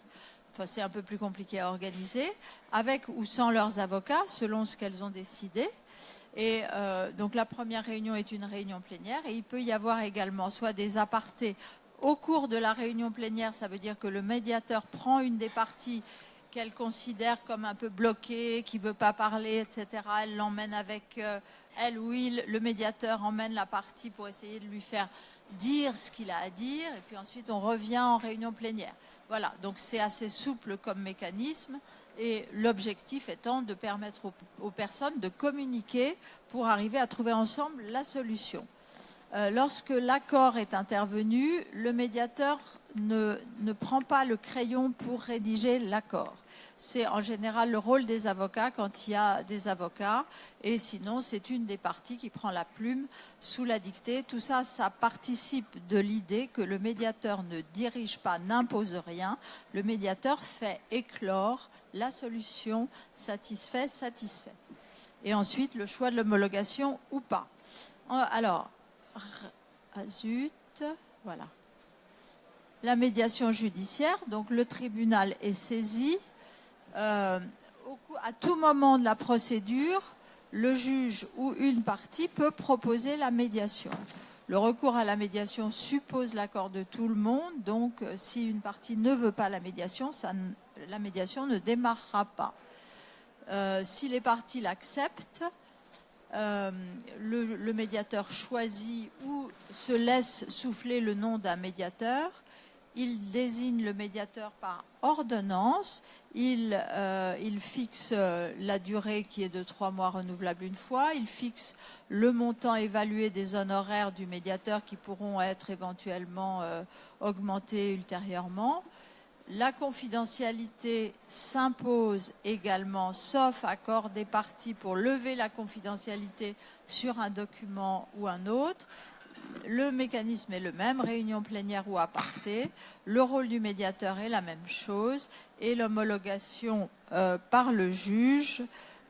Enfin, c'est un peu plus compliqué à organiser, avec ou sans leurs avocats, selon ce qu'elles ont décidé. Et donc la première réunion est une réunion plénière, et il peut y avoir également soit des apartés au cours de la réunion plénière, ça veut dire que le médiateur prend une des parties qu'elle considère comme un peu bloquée, qui ne veut pas parler, etc. Elle l'emmène avec elle ou il, le médiateur emmène la partie pour essayer de lui faire dire ce qu'il a à dire, et puis ensuite on revient en réunion plénière. Voilà, donc c'est assez souple comme mécanisme, et l'objectif étant de permettre aux personnes de communiquer pour arriver à trouver ensemble la solution. Lorsque l'accord est intervenu, le médiateur ne prend pas le crayon pour rédiger l'accord. C'est en général le rôle des avocats quand il y a des avocats, et sinon c'est une des parties qui prend la plume sous la dictée. Tout ça, ça participe de l'idée que le médiateur ne dirige pas, n'impose rien. Le médiateur fait éclore la solution satisfait. Et ensuite, le choix de l'homologation ou pas. Alors, zut, voilà. La médiation judiciaire, donc le tribunal est saisi. À tout moment de la procédure, le juge ou une partie peut proposer la médiation. Le recours à la médiation suppose l'accord de tout le monde, donc si une partie ne veut pas la médiation ne démarrera pas. Si les parties l'acceptent, le médiateur choisit ou se laisse souffler le nom d'un médiateur. Il désigne le médiateur par ordonnance. Il fixe la durée qui est de 3 mois renouvelable une fois. Il fixe le montant évalué des honoraires du médiateur qui pourront être éventuellement augmentés ultérieurement. La confidentialité s'impose également, sauf accord des parties pour lever la confidentialité sur un document ou un autre. Le mécanisme est le même, réunion plénière ou aparté. Le rôle du médiateur est la même chose, et l'homologation par le juge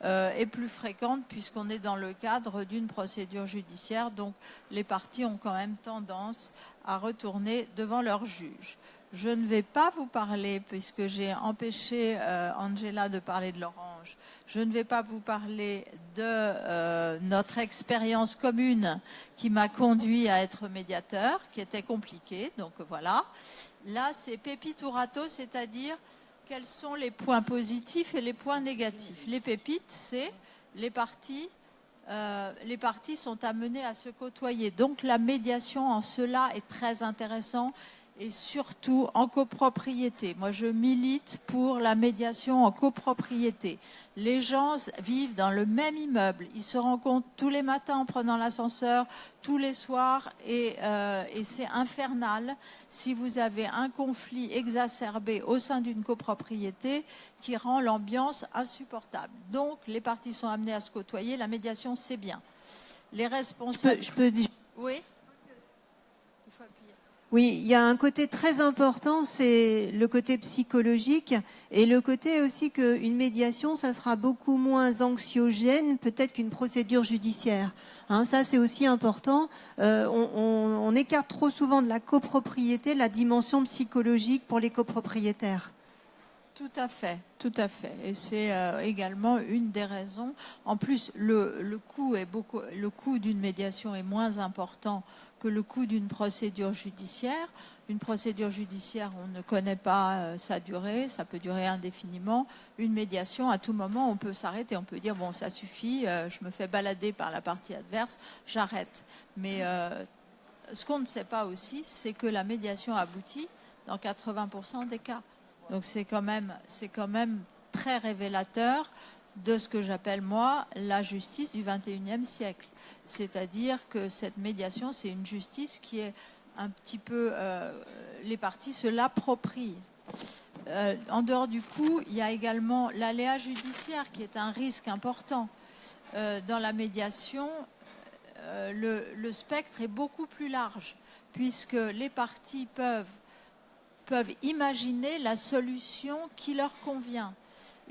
est plus fréquente puisqu'on est dans le cadre d'une procédure judiciaire, donc les parties ont quand même tendance à retourner devant leur juge. Je ne vais pas vous parler, puisque j'ai empêché Angela de parler de l'orange, je ne vais pas vous parler de notre expérience commune qui m'a conduit à être médiateur, qui était compliquée, donc voilà. Là, c'est pépites ou râteaux, c'est-à-dire quels sont les points positifs et les points négatifs. Les pépites, c'est les parties sont amenées à se côtoyer. Donc la médiation en cela est très intéressante, et surtout en copropriété. Moi, je milite pour la médiation en copropriété. Les gens vivent dans le même immeuble, ils se rencontrent tous les matins en prenant l'ascenseur, tous les soirs, et c'est infernal si vous avez un conflit exacerbé au sein d'une copropriété qui rend l'ambiance insupportable. Donc, les parties sont amenées à se côtoyer, la médiation, c'est bien. Les responsables... Je peux dire... Oui. Oui, il y a un côté très important, c'est le côté psychologique, et le côté aussi qu'une médiation, ça sera beaucoup moins anxiogène peut-être qu'une procédure judiciaire. Ça, c'est aussi important. On écarte trop souvent de la copropriété la dimension psychologique pour les copropriétaires. Tout à fait. Et c'est également une des raisons. En plus, le coût d'une médiation est moins important que le coût d'une procédure judiciaire. Une procédure judiciaire, on ne connaît pas sa durée, ça peut durer indéfiniment. Une médiation, à tout moment, on peut s'arrêter, on peut dire, bon, ça suffit, je me fais balader par la partie adverse, j'arrête. Mais ce qu'on ne sait pas aussi, c'est que la médiation aboutit dans 80% des cas. Donc c'est quand même très révélateur de ce que j'appelle, moi, la justice du XXIe siècle. C'est-à-dire que cette médiation, c'est une justice qui est un petit peu, les parties se l'approprient. En dehors du coût, il y a également l'aléa judiciaire qui est un risque important. Dans la médiation, le spectre est beaucoup plus large puisque les parties peuvent imaginer la solution qui leur convient,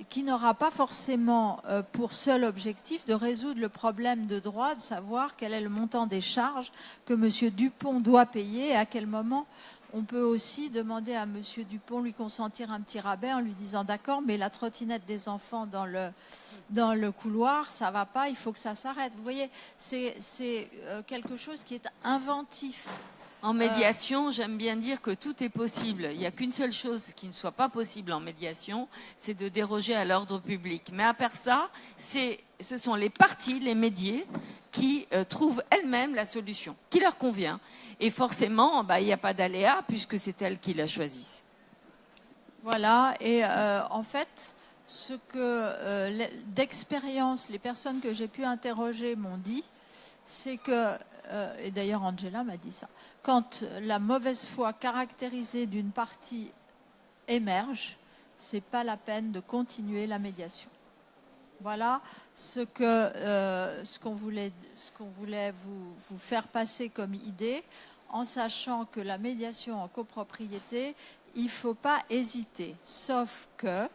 qui n'aura pas forcément pour seul objectif de résoudre le problème de droit, de savoir quel est le montant des charges que M. Dupont doit payer et à quel moment. On peut aussi demander à M. Dupont lui consentir un petit rabais en lui disant d'accord, mais la trottinette des enfants dans le couloir, ça va pas, il faut que ça s'arrête. Vous voyez, c'est quelque chose qui est inventif. En médiation, j'aime bien dire que tout est possible. Il n'y a qu'une seule chose qui ne soit pas possible en médiation, c'est de déroger à l'ordre public. Mais à part ça, ce sont les parties, les médiés, qui trouvent elles-mêmes la solution qui leur convient. Et forcément, il n'y a pas d'aléa puisque c'est elles qui la choisissent. Voilà, et en fait, ce que d'expérience, les personnes que j'ai pu interroger m'ont dit, c'est que, et d'ailleurs Angela m'a dit ça, quand la mauvaise foi caractérisée d'une partie émerge, c'est pas la peine de continuer la médiation. Voilà ce qu'on voulait vous faire passer comme idée, en sachant que la médiation en copropriété, il ne faut pas hésiter, sauf que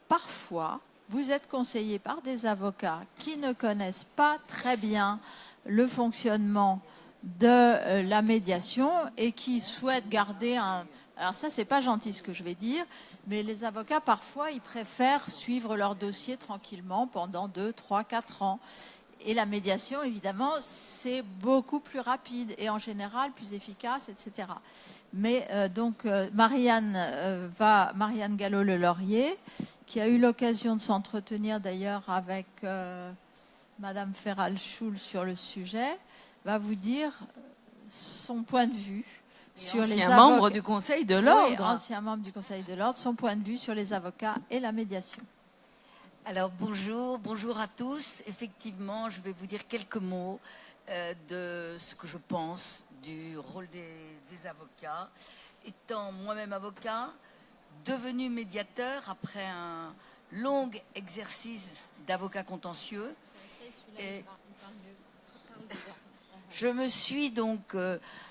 parfois, vous êtes conseillé par des avocats qui ne connaissent pas très bien le fonctionnement de la médiation et qui souhaitent garder un... Alors ça, c'est pas gentil ce que je vais dire, mais les avocats, parfois, ils préfèrent suivre leur dossier tranquillement pendant 2, 3, 4 ans. Et la médiation, évidemment, c'est beaucoup plus rapide et en général plus efficace, etc. Mais Marianne Gallo-Le-Laurier, qui a eu l'occasion de s'entretenir d'ailleurs avec Madame Ferral-Schul sur le sujet, va vous dire son point de vue sur les avocats. Membre du Conseil de l'Ordre. Oui, ancien membre du Conseil de l'Ordre, son point de vue sur les avocats et la médiation. Alors bonjour à tous. Effectivement, je vais vous dire quelques mots de ce que je pense du rôle des avocats. Étant moi-même avocat, devenu médiateur après un long exercice d'avocat contentieux, et je me suis donc,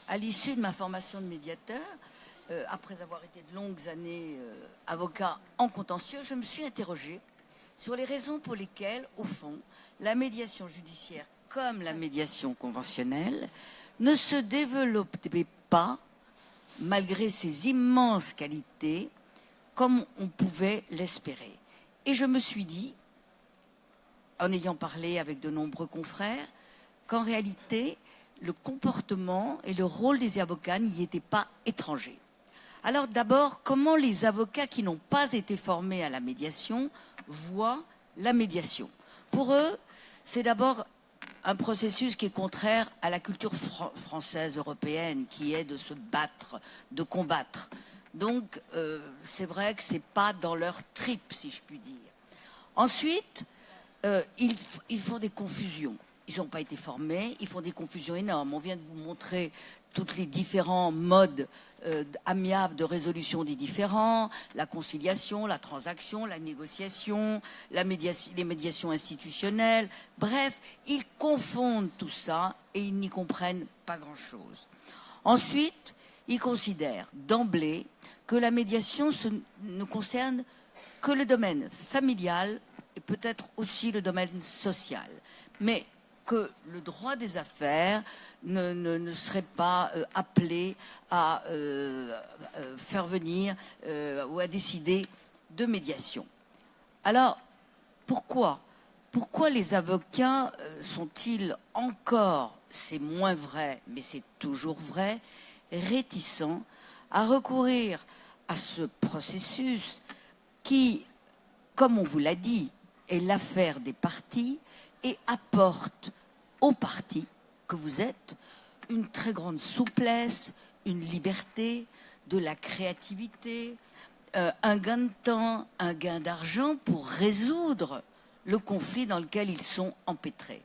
à l'issue de ma formation de médiateur, après avoir été de longues années avocat en contentieux, je me suis interrogée sur les raisons pour lesquelles, au fond, la médiation judiciaire, comme la médiation conventionnelle, ne se développait pas, malgré ses immenses qualités, comme on pouvait l'espérer. Et je me suis dit, en ayant parlé avec de nombreux confrères, qu'en réalité, le comportement et le rôle des avocats n'y étaient pas étrangers. Alors d'abord, comment les avocats qui n'ont pas été formés à la médiation voient la médiation? Pour eux, c'est d'abord un processus qui est contraire à la culture française, européenne, qui est de se battre, de combattre. Donc, c'est vrai que ce n'est pas dans leur trip, si je puis dire. Ensuite, ils font des confusions. Ils n'ont pas été formés, ils font des confusions énormes. On vient de vous montrer tous les différents modes amiables de résolution des différends, la conciliation, la transaction, la négociation, les médiations institutionnelles. Bref, ils confondent tout ça et ils n'y comprennent pas grand-chose. Ensuite, ils considèrent d'emblée que la médiation ne concerne que le domaine familial et peut-être aussi le domaine social. Mais que le droit des affaires ne serait pas appelé à faire venir ou à décider de médiation. Alors, pourquoi les avocats sont-ils encore, c'est moins vrai, mais c'est toujours vrai, réticents à recourir à ce processus qui, comme on vous l'a dit, est l'affaire des parties et apporte aux parties que vous êtes une très grande souplesse, une liberté, de la créativité, un gain de temps, un gain d'argent pour résoudre le conflit dans lequel ils sont empêtrés.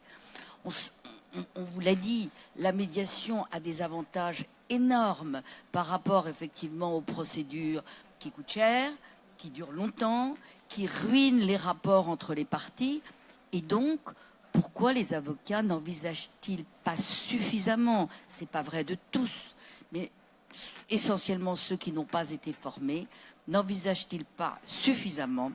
On vous l'a dit, la médiation a des avantages énorme par rapport effectivement aux procédures qui coûtent cher, qui durent longtemps, qui ruinent les rapports entre les parties. Et donc, pourquoi les avocats n'envisagent-ils pas suffisamment, c'est pas vrai de tous, mais essentiellement ceux qui n'ont pas été formés, n'envisagent-ils pas suffisamment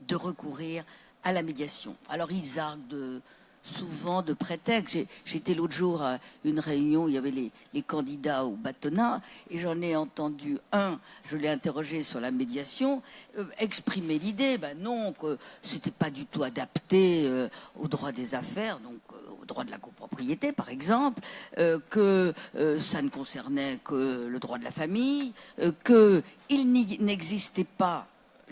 de recourir à la médiation? Alors ils arguent souvent de prétextes. J'étais l'autre jour à une réunion où il y avait les candidats au bâtonnat et j'en ai entendu un, je l'ai interrogé sur la médiation, exprimer l'idée, ben non, que c'était pas du tout adapté au droit des affaires, donc au droit de la copropriété par exemple, que ça ne concernait que le droit de la famille, qu'il n'existait pas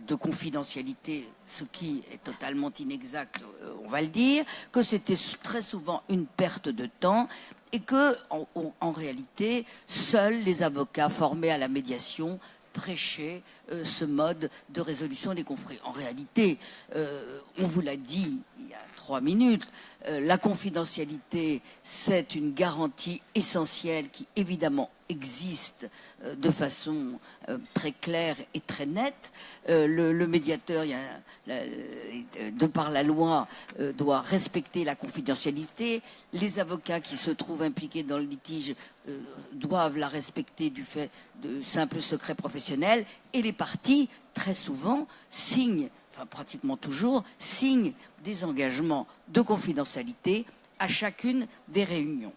de confidentialité, ce qui est totalement inexact, on va le dire, que c'était très souvent une perte de temps et que, en réalité, seuls les avocats formés à la médiation prêchaient ce mode de résolution des conflits. En réalité, on vous l'a dit il y a 3 minutes, la confidentialité, c'est une garantie essentielle qui, évidemment, existe de façon très claire et très nette. Le médiateur, de par la loi, doit respecter la confidentialité. Les avocats qui se trouvent impliqués dans le litige doivent la respecter du fait de simples secrets professionnels. Et les parties, très souvent, signent, enfin pratiquement toujours, signent des engagements de confidentialité à chacune des réunions.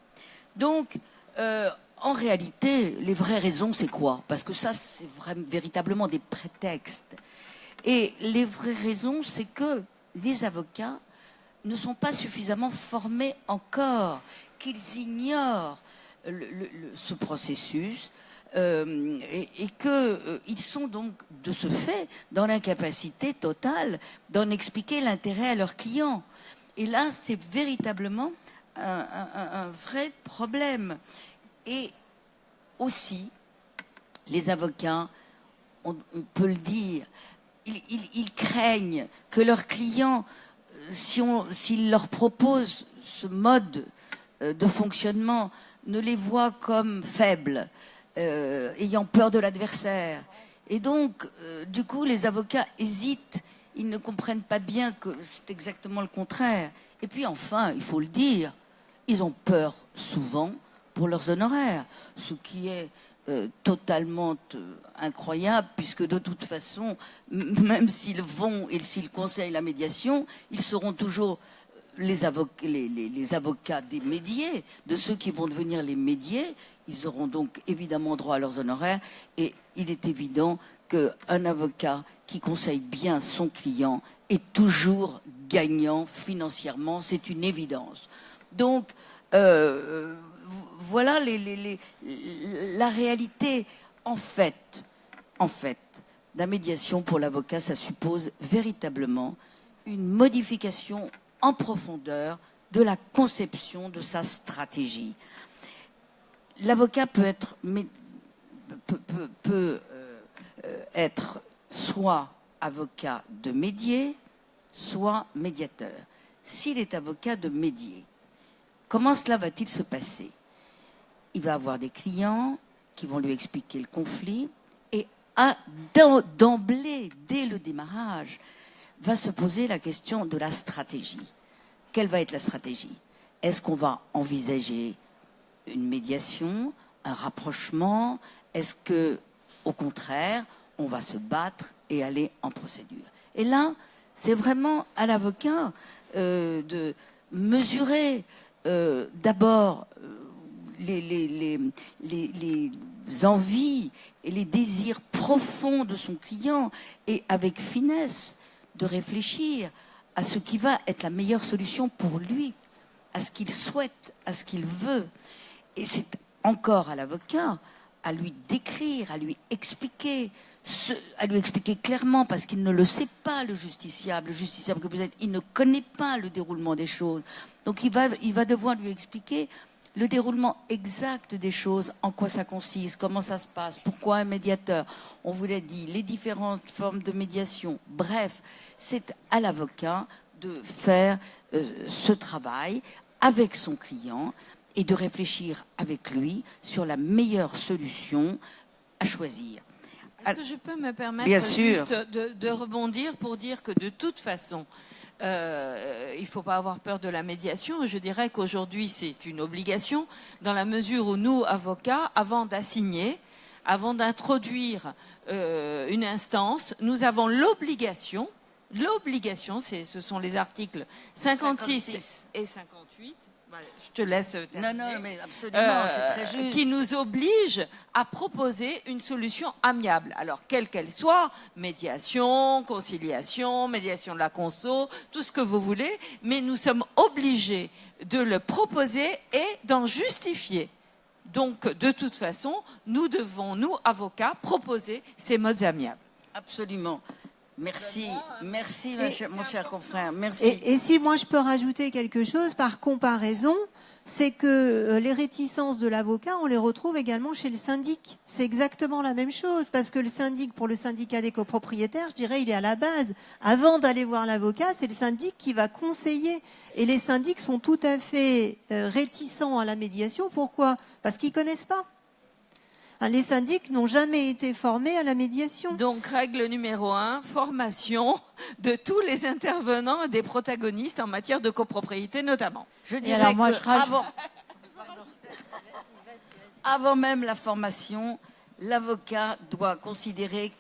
Donc, en réalité, les vraies raisons, c'est quoi? Parce que ça, c'est véritablement des prétextes. Et les vraies raisons, c'est que les avocats ne sont pas suffisamment formés encore, qu'ils ignorent ce processus et qu'ils sont donc, de ce fait, dans l'incapacité totale d'en expliquer l'intérêt à leurs clients. Et là, c'est véritablement un vrai problème. Et aussi, les avocats, on peut le dire, ils craignent que leurs clients, s'ils leur proposent ce mode de fonctionnement, ne les voient comme faibles, ayant peur de l'adversaire. Et donc, du coup, les avocats hésitent, ils ne comprennent pas bien que c'est exactement le contraire. Et puis enfin, il faut le dire, ils ont peur souvent pour leurs honoraires, ce qui est totalement incroyable, puisque de toute façon, même s'ils vont et s'ils conseillent la médiation, ils seront toujours les avocats des médiés, de ceux qui vont devenir les médiés. Ils auront donc évidemment droit à leurs honoraires, et il est évident qu'un avocat qui conseille bien son client est toujours gagnant financièrement, c'est une évidence. Donc, voilà la réalité. En fait, la médiation pour l'avocat, ça suppose véritablement une modification en profondeur de la conception de sa stratégie. L'avocat peut être soit avocat de médier, soit médiateur. S'il est avocat de médier, comment cela va-t-il se passer? Il va avoir des clients qui vont lui expliquer le conflit et d'emblée, dès le démarrage, va se poser la question de la stratégie. Quelle va être la stratégie? Est-ce qu'on va envisager une médiation, un rapprochement? Est-ce que, au contraire, on va se battre et aller en procédure? Et là, c'est vraiment à l'avocat de mesurer d'abord les envies et les désirs profonds de son client et avec finesse de réfléchir à ce qui va être la meilleure solution pour lui, à ce qu'il souhaite, à ce qu'il veut. Et c'est encore à l'avocat à lui décrire, à lui expliquer clairement, parce qu'il ne le sait pas, le justiciable que vous êtes, il ne connaît pas le déroulement des choses. Donc il va devoir lui expliquer le déroulement exact des choses, en quoi ça consiste, comment ça se passe, pourquoi un médiateur, on vous l'a dit, les différentes formes de médiation. Bref, c'est à l'avocat de faire ce travail avec son client et de réfléchir avec lui sur la meilleure solution à choisir. Est-ce que je peux me permettre Bien sûr. juste de rebondir pour dire que de toute façon, il ne faut pas avoir peur de la médiation. Je dirais qu'aujourd'hui, c'est une obligation dans la mesure où nous, avocats, avant d'assigner, avant d'introduire une instance, nous avons l'obligation, ce sont les articles 56 et 58, je te laisse terminer, Non, mais absolument, c'est très juste. qui nous oblige à proposer une solution amiable. Alors, quelle qu'elle soit, médiation, conciliation, médiation de la conso, tout ce que vous voulez, mais nous sommes obligés de le proposer et d'en justifier. Donc, de toute façon, nous devons, nous, avocats, proposer ces modes amiables. Absolument. Merci, merci mon cher confrère, merci. Et si moi je peux rajouter quelque chose, par comparaison, c'est que les réticences de l'avocat, on les retrouve également chez le syndic. C'est exactement la même chose, parce que le syndic, pour le syndicat des copropriétaires, je dirais, il est à la base. Avant d'aller voir l'avocat, c'est le syndic qui va conseiller. Et les syndics sont tout à fait réticents à la médiation. Pourquoi ? Parce qu'ils ne connaissent pas. Les syndics n'ont jamais été formés à la médiation. Donc, règle numéro 1, formation de tous les intervenants et des protagonistes en matière de copropriété notamment. Je dirais alors, moi, avant même la formation, l'avocat doit considérer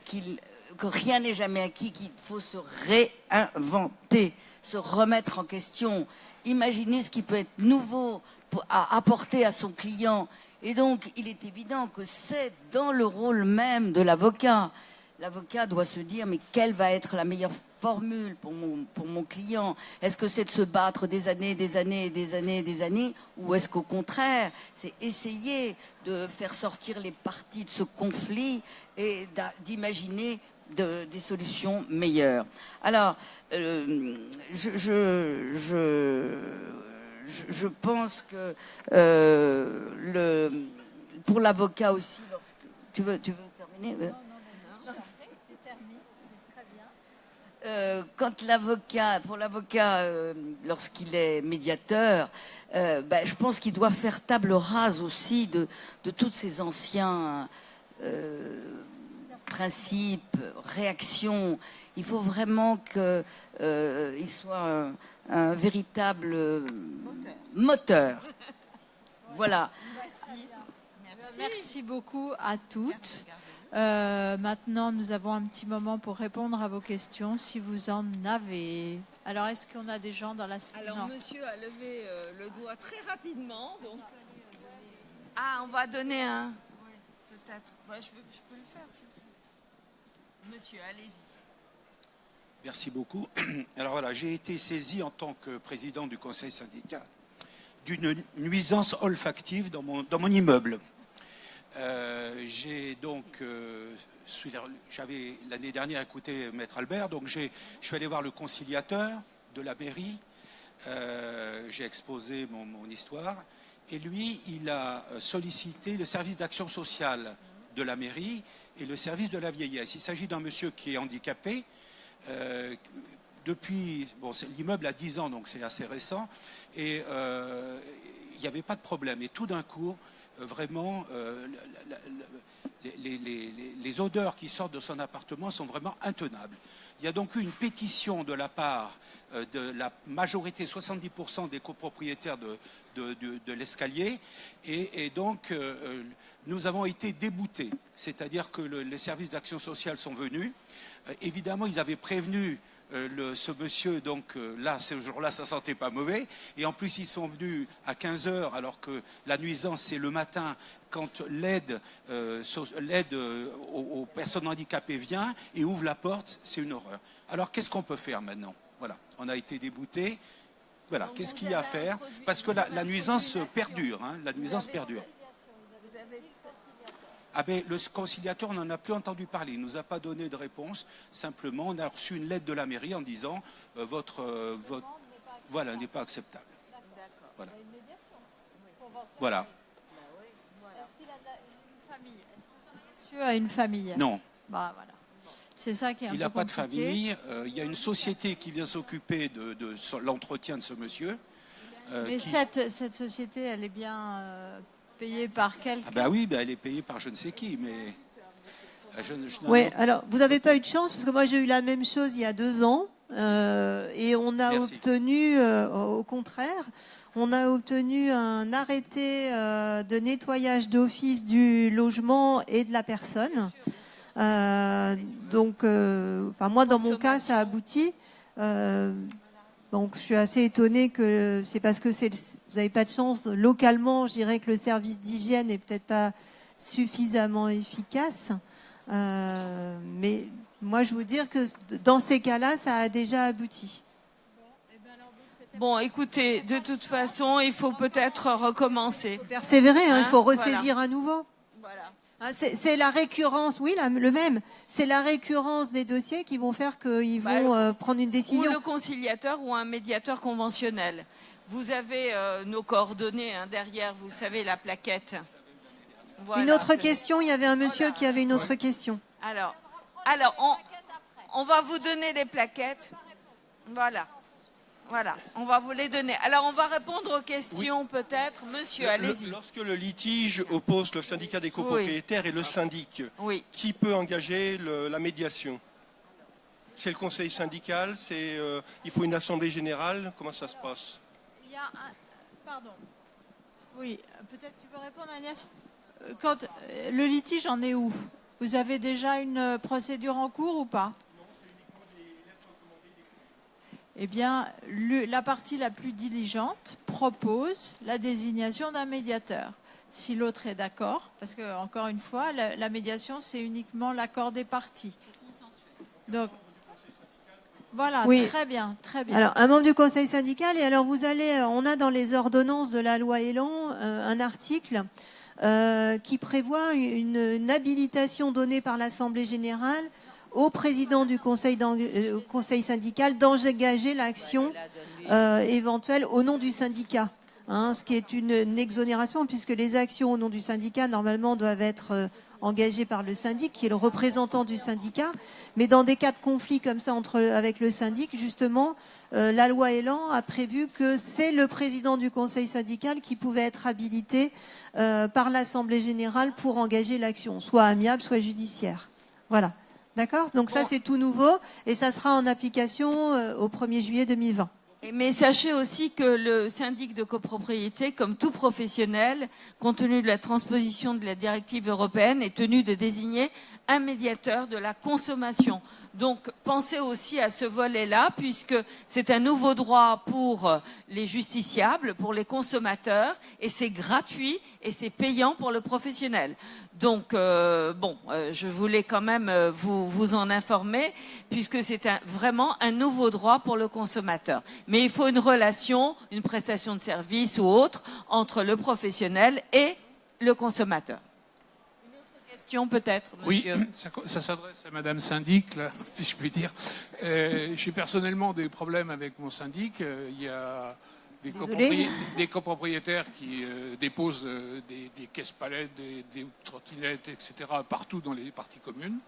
que rien n'est jamais acquis, qu'il faut se réinventer, se remettre en question, imaginer ce qui peut être nouveau à apporter à son client. Et donc, il est évident que c'est dans le rôle même de l'avocat. L'avocat doit se dire, mais quelle va être la meilleure formule pour mon client ? Est-ce que c'est de se battre des années, ou est-ce qu'au contraire, c'est essayer de faire sortir les parties de ce conflit et d'imaginer des solutions meilleures ? Alors, je pense que pour l'avocat aussi, tu veux terminer ? Non, tu termines, c'est très bien. Pour l'avocat, lorsqu'il est médiateur, je pense qu'il doit faire table rase aussi de tous ces anciens principes, réactions. Il faut vraiment qu'il soit un véritable moteur. Voilà. Merci beaucoup à toutes. Maintenant, nous avons un petit moment pour répondre à vos questions, si vous en avez. Alors, est-ce qu'on a des gens dans la salle ? Alors, monsieur a levé le doigt très rapidement. Donc... Ah, on va donner un... Oui, peut-être. Je peux le faire, s'il vous plaît. Monsieur, allez-y. Merci beaucoup. Alors voilà, j'ai été saisi en tant que président du conseil syndical d'une nuisance olfactive dans mon immeuble. J'avais l'année dernière écouté Maître Albert, donc je suis allé voir le conciliateur de la mairie, j'ai exposé mon histoire, et lui, il a sollicité le service d'action sociale de la mairie et le service de la vieillesse. Il s'agit d'un monsieur qui est handicapé. L'immeuble a 10 ans, donc c'est assez récent, et il n'y avait pas de problème. Et tout d'un coup, vraiment, les odeurs qui sortent de son appartement sont vraiment intenables. Il y a donc eu une pétition de la part de la majorité, 70% des copropriétaires de l'escalier, et donc nous avons été déboutés. C'est-à-dire que les services d'action sociale sont venus. Évidemment, ils avaient prévenu ce monsieur, donc là, ce jour-là, ça sentait pas mauvais. Et en plus, ils sont venus à 15h, alors que la nuisance, c'est le matin, quand l'aide aux personnes handicapées vient et ouvre la porte, c'est une horreur. Alors, qu'est-ce qu'on peut faire maintenant ? Voilà, on a été déboutés. Voilà, qu'est-ce qu'il y a à faire ? Parce que la nuisance perdure, hein, la nuisance perdure. Ah ben, le conciliateur, on n'en a plus entendu parler. Il ne nous a pas donné de réponse. Simplement, on a reçu une lettre de la mairie en disant votre voilà, n'est pas acceptable. Voilà. Voilà. Est-ce qu'il a une famille ? Est-ce que ce monsieur a une famille ? Non. Bah, voilà. C'est ça qui est un peu compliqué. Il n'a pas de famille. Il y a une société qui vient s'occuper de l'entretien de ce monsieur. Mais cette société, elle est bien payée par quelqu'un. Ah ben oui, ben elle est payée par je ne sais qui, mais... Oui, alors vous n'avez pas eu de chance parce que moi j'ai eu la même chose il y a 2 ans et on a obtenu, au contraire, on a obtenu un arrêté de nettoyage d'office du logement et de la personne. Donc, moi dans mon cas ça aboutit. Donc je suis assez étonnée que c'est parce que vous n'avez pas de chance. Localement, je dirais que le service d'hygiène n'est peut-être pas suffisamment efficace. Mais moi, je veux dire que dans ces cas-là, ça a déjà abouti. Bon, écoutez, de toute façon, il faut peut-être recommencer. Il faut persévérer, il faut ressaisir à nouveau. Voilà. C'est la récurrence, oui, le même. C'est la récurrence des dossiers qui vont faire qu'ils vont prendre une décision. Ou le conciliateur ou un médiateur conventionnel. Vous avez nos coordonnées derrière, vous savez, la plaquette. Voilà, une autre question, il y avait un monsieur qui avait une autre question. Alors on va vous donner les plaquettes. Voilà, on va vous les donner. Alors on va répondre aux questions peut-être. Monsieur, allez-y. Lorsque le litige oppose le syndicat des copropriétaires et le syndic, qui peut engager la médiation? C'est le conseil syndical, il faut une assemblée générale, comment ça se passe? Pardon. Oui, peut-être tu peux répondre, Agnès. Quand le litige en est où? Vous avez déjà une procédure en cours ou pas? Eh bien, la partie la plus diligente propose la désignation d'un médiateur. Si l'autre est d'accord, parce que encore une fois, la médiation, c'est uniquement l'accord des parties. Donc, voilà, oui. Très bien, très bien. Alors, un membre du conseil syndical, et alors on a dans les ordonnances de la loi Elan un article qui prévoit une habilitation donnée par l'Assemblée générale au président du conseil syndical d'engager l'action éventuelle au nom du syndicat. Ce qui est une exonération, puisque les actions au nom du syndicat, normalement, doivent être engagées par le syndic, qui est le représentant du syndicat. Mais dans des cas de conflit comme ça avec le syndic, justement, la loi Elan a prévu que c'est le président du conseil syndical qui pouvait être habilité par l'Assemblée générale pour engager l'action, soit amiable, soit judiciaire. Voilà. D'accord? Donc ça, c'est tout nouveau et ça sera en application au 1er juillet 2020. Mais sachez aussi que le syndic de copropriété, comme tout professionnel, compte tenu de la transposition de la directive européenne, est tenu de désigner un médiateur de la consommation. Donc pensez aussi à ce volet-là, puisque c'est un nouveau droit pour les justiciables, pour les consommateurs, et c'est gratuit et c'est payant pour le professionnel. Donc, je voulais quand même vous en informer, puisque c'est vraiment un nouveau droit pour le consommateur. Mais il faut une relation, une prestation de service ou autre, entre le professionnel et le consommateur. Une autre question peut-être, monsieur? Oui, ça s'adresse à Madame Syndic, là, si je puis dire. J'ai personnellement des problèmes avec mon syndic. Il y a des copropriétaires qui déposent des caisses palettes, des trottinettes, etc. partout dans les parties communes.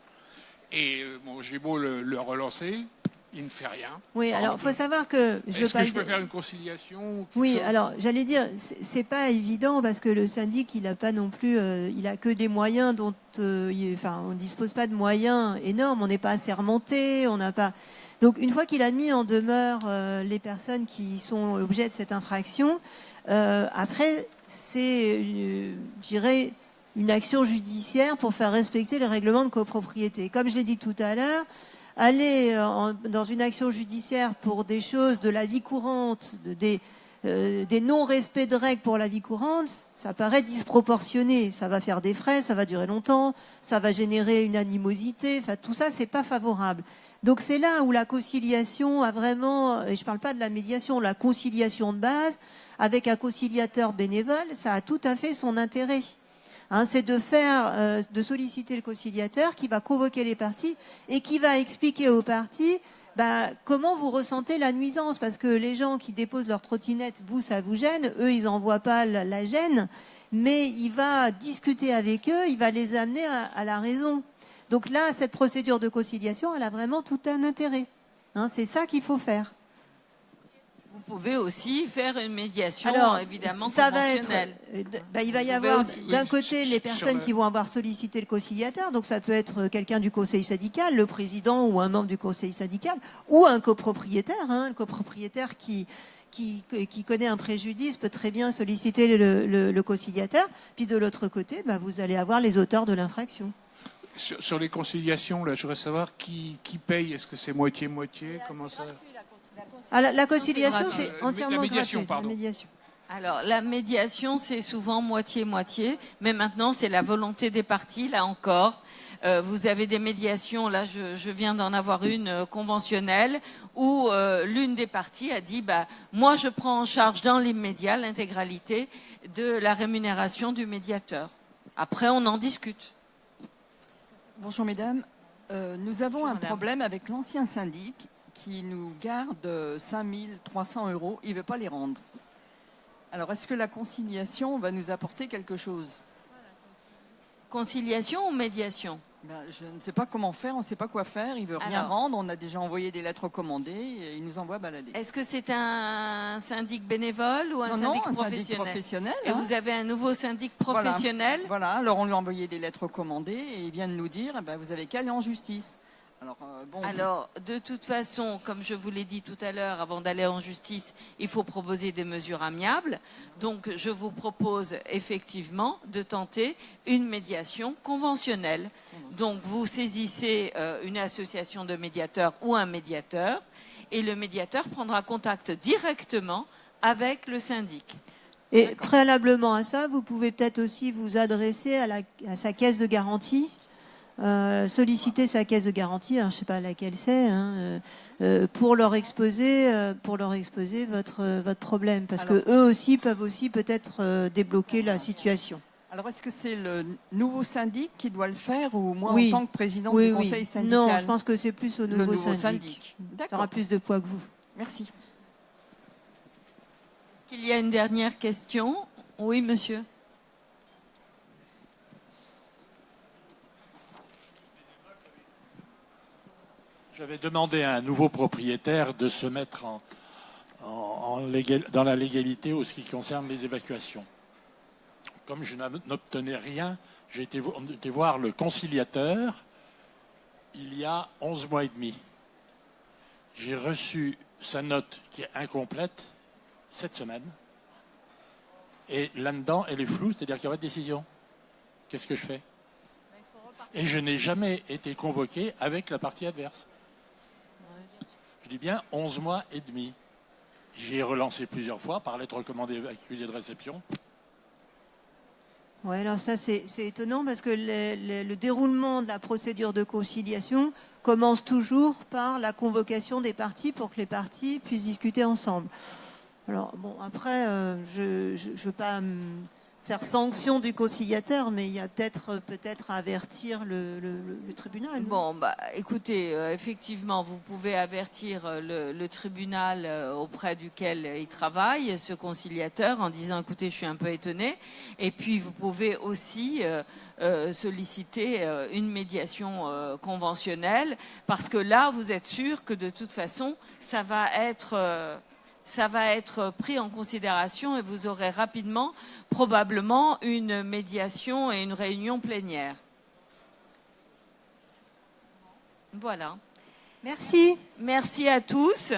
Et j'ai beau le relancer, il ne fait rien. Oui, alors il faut savoir que... Est-ce que je peux faire une conciliation? Oui, alors j'allais dire, c'est pas évident parce que le syndic, il n'a pas non plus... il a que des moyens dont... on ne dispose pas de moyens énormes, on n'est pas assermenté, on n'a pas... Donc une fois qu'il a mis en demeure les personnes qui sont l'objet de cette infraction, après, c'est, je dirais, une action judiciaire pour faire respecter les règlements de copropriété. Comme je l'ai dit tout à l'heure, aller dans une action judiciaire pour des choses de la vie courante, des non-respects de règles pour la vie courante, ça paraît disproportionné. Ça va faire des frais, ça va durer longtemps, ça va générer une animosité. Enfin, tout ça, c'est pas favorable. Donc c'est là où la conciliation a vraiment, et je ne parle pas de la médiation, la conciliation de base, avec un conciliateur bénévole, ça a tout à fait son intérêt. C'est de solliciter le conciliateur qui va convoquer les parties et qui va expliquer aux parties comment vous ressentez la nuisance. Parce que les gens qui déposent leur trottinette, vous, ça vous gêne. Eux, ils n'en voient pas la gêne. Mais il va discuter avec eux, il va les amener à la raison. Donc là, cette procédure de conciliation, elle a vraiment tout un intérêt. C'est ça qu'il faut faire. Vous pouvez aussi faire une médiation, évidemment, ça conventionnelle. Il va y avoir d'un côté les personnes qui vont avoir sollicité le conciliateur, donc ça peut être quelqu'un du conseil syndical, le président ou un membre du conseil syndical, ou un copropriétaire, un copropriétaire qui connaît un préjudice peut très bien solliciter le conciliateur. Puis de l'autre côté, vous allez avoir les auteurs de l'infraction. Sur les conciliations, là, je voudrais savoir qui paye. Est-ce que c'est moitié-moitié? Comment ça? La conciliation, c'est entièrement médiation, gratuit. pardon. La médiation. Alors, la médiation, c'est souvent moitié-moitié, mais maintenant, c'est la volonté des parties, là encore. Vous avez des médiations, là, je viens d'en avoir une conventionnelle, où l'une des parties a dit, moi, je prends en charge dans l'immédiat l'intégralité de la rémunération du médiateur. Après, on en discute. Bonjour, mesdames. Nous avons un problème avec l'ancien syndic qui nous garde 5 300 €. Il ne veut pas les rendre. Alors, est-ce que la conciliation va nous apporter quelque chose? Conciliation ou médiation? Je ne sais pas comment faire, on ne sait pas quoi faire. Il ne veut rien rendre. On a déjà envoyé des lettres recommandées et il nous envoie balader. Est-ce que c'est un syndic bénévole ou un syndic professionnel? Syndic professionnel. Et vous avez un nouveau syndic professionnel? Voilà. Alors, on lui a envoyé des lettres recommandées et il vient de nous dire vous avez qu'à aller en justice. Alors, de toute façon, comme je vous l'ai dit tout à l'heure, avant d'aller en justice, il faut proposer des mesures amiables. Donc, je vous propose effectivement de tenter une médiation conventionnelle. Donc, vous saisissez une association de médiateurs ou un médiateur, et le médiateur prendra contact directement avec le syndic. Et préalablement à ça, vous pouvez peut-être aussi vous adresser à sa caisse de garantie. Solliciter sa caisse de garantie, je ne sais pas laquelle c'est, pour leur exposer votre problème, parce que eux aussi peuvent aussi peut-être débloquer la situation. Alors, est-ce que c'est le nouveau syndic qui doit le faire ou moi en tant que président du conseil syndical? Non, je pense que c'est plus au nouveau syndic. Ça aura plus de poids que vous. Merci. Est-ce qu'il y a une dernière question? Oui, monsieur. J'avais demandé à un nouveau propriétaire de se mettre dans la légalité en ce qui concerne les évacuations. Comme je n'obtenais rien, j'ai été voir le conciliateur il y a 11 mois et demi. J'ai reçu sa note qui est incomplète cette semaine. Et là-dedans, elle est floue, c'est-à-dire qu'il y aura de décision. Qu'est-ce que je fais? Et je n'ai jamais été convoqué avec la partie adverse. Je dis bien 11 mois et demi. J'ai relancé plusieurs fois par lettre recommandée accusée de réception. Oui, alors ça c'est étonnant parce que le déroulement de la procédure de conciliation commence toujours par la convocation des parties pour que les parties puissent discuter ensemble. Alors bon, après, je ne veux pas faire sanction du conciliateur, mais il y a peut-être à avertir le tribunal. Bon, écoutez, effectivement, vous pouvez avertir le tribunal auprès duquel il travaille, ce conciliateur, en disant, écoutez, je suis un peu étonné. Et puis, vous pouvez aussi solliciter une médiation conventionnelle, parce que là, vous êtes sûr que de toute façon, ça va être pris en considération et vous aurez rapidement, probablement, une médiation et une réunion plénière. Voilà. Merci. Merci à tous.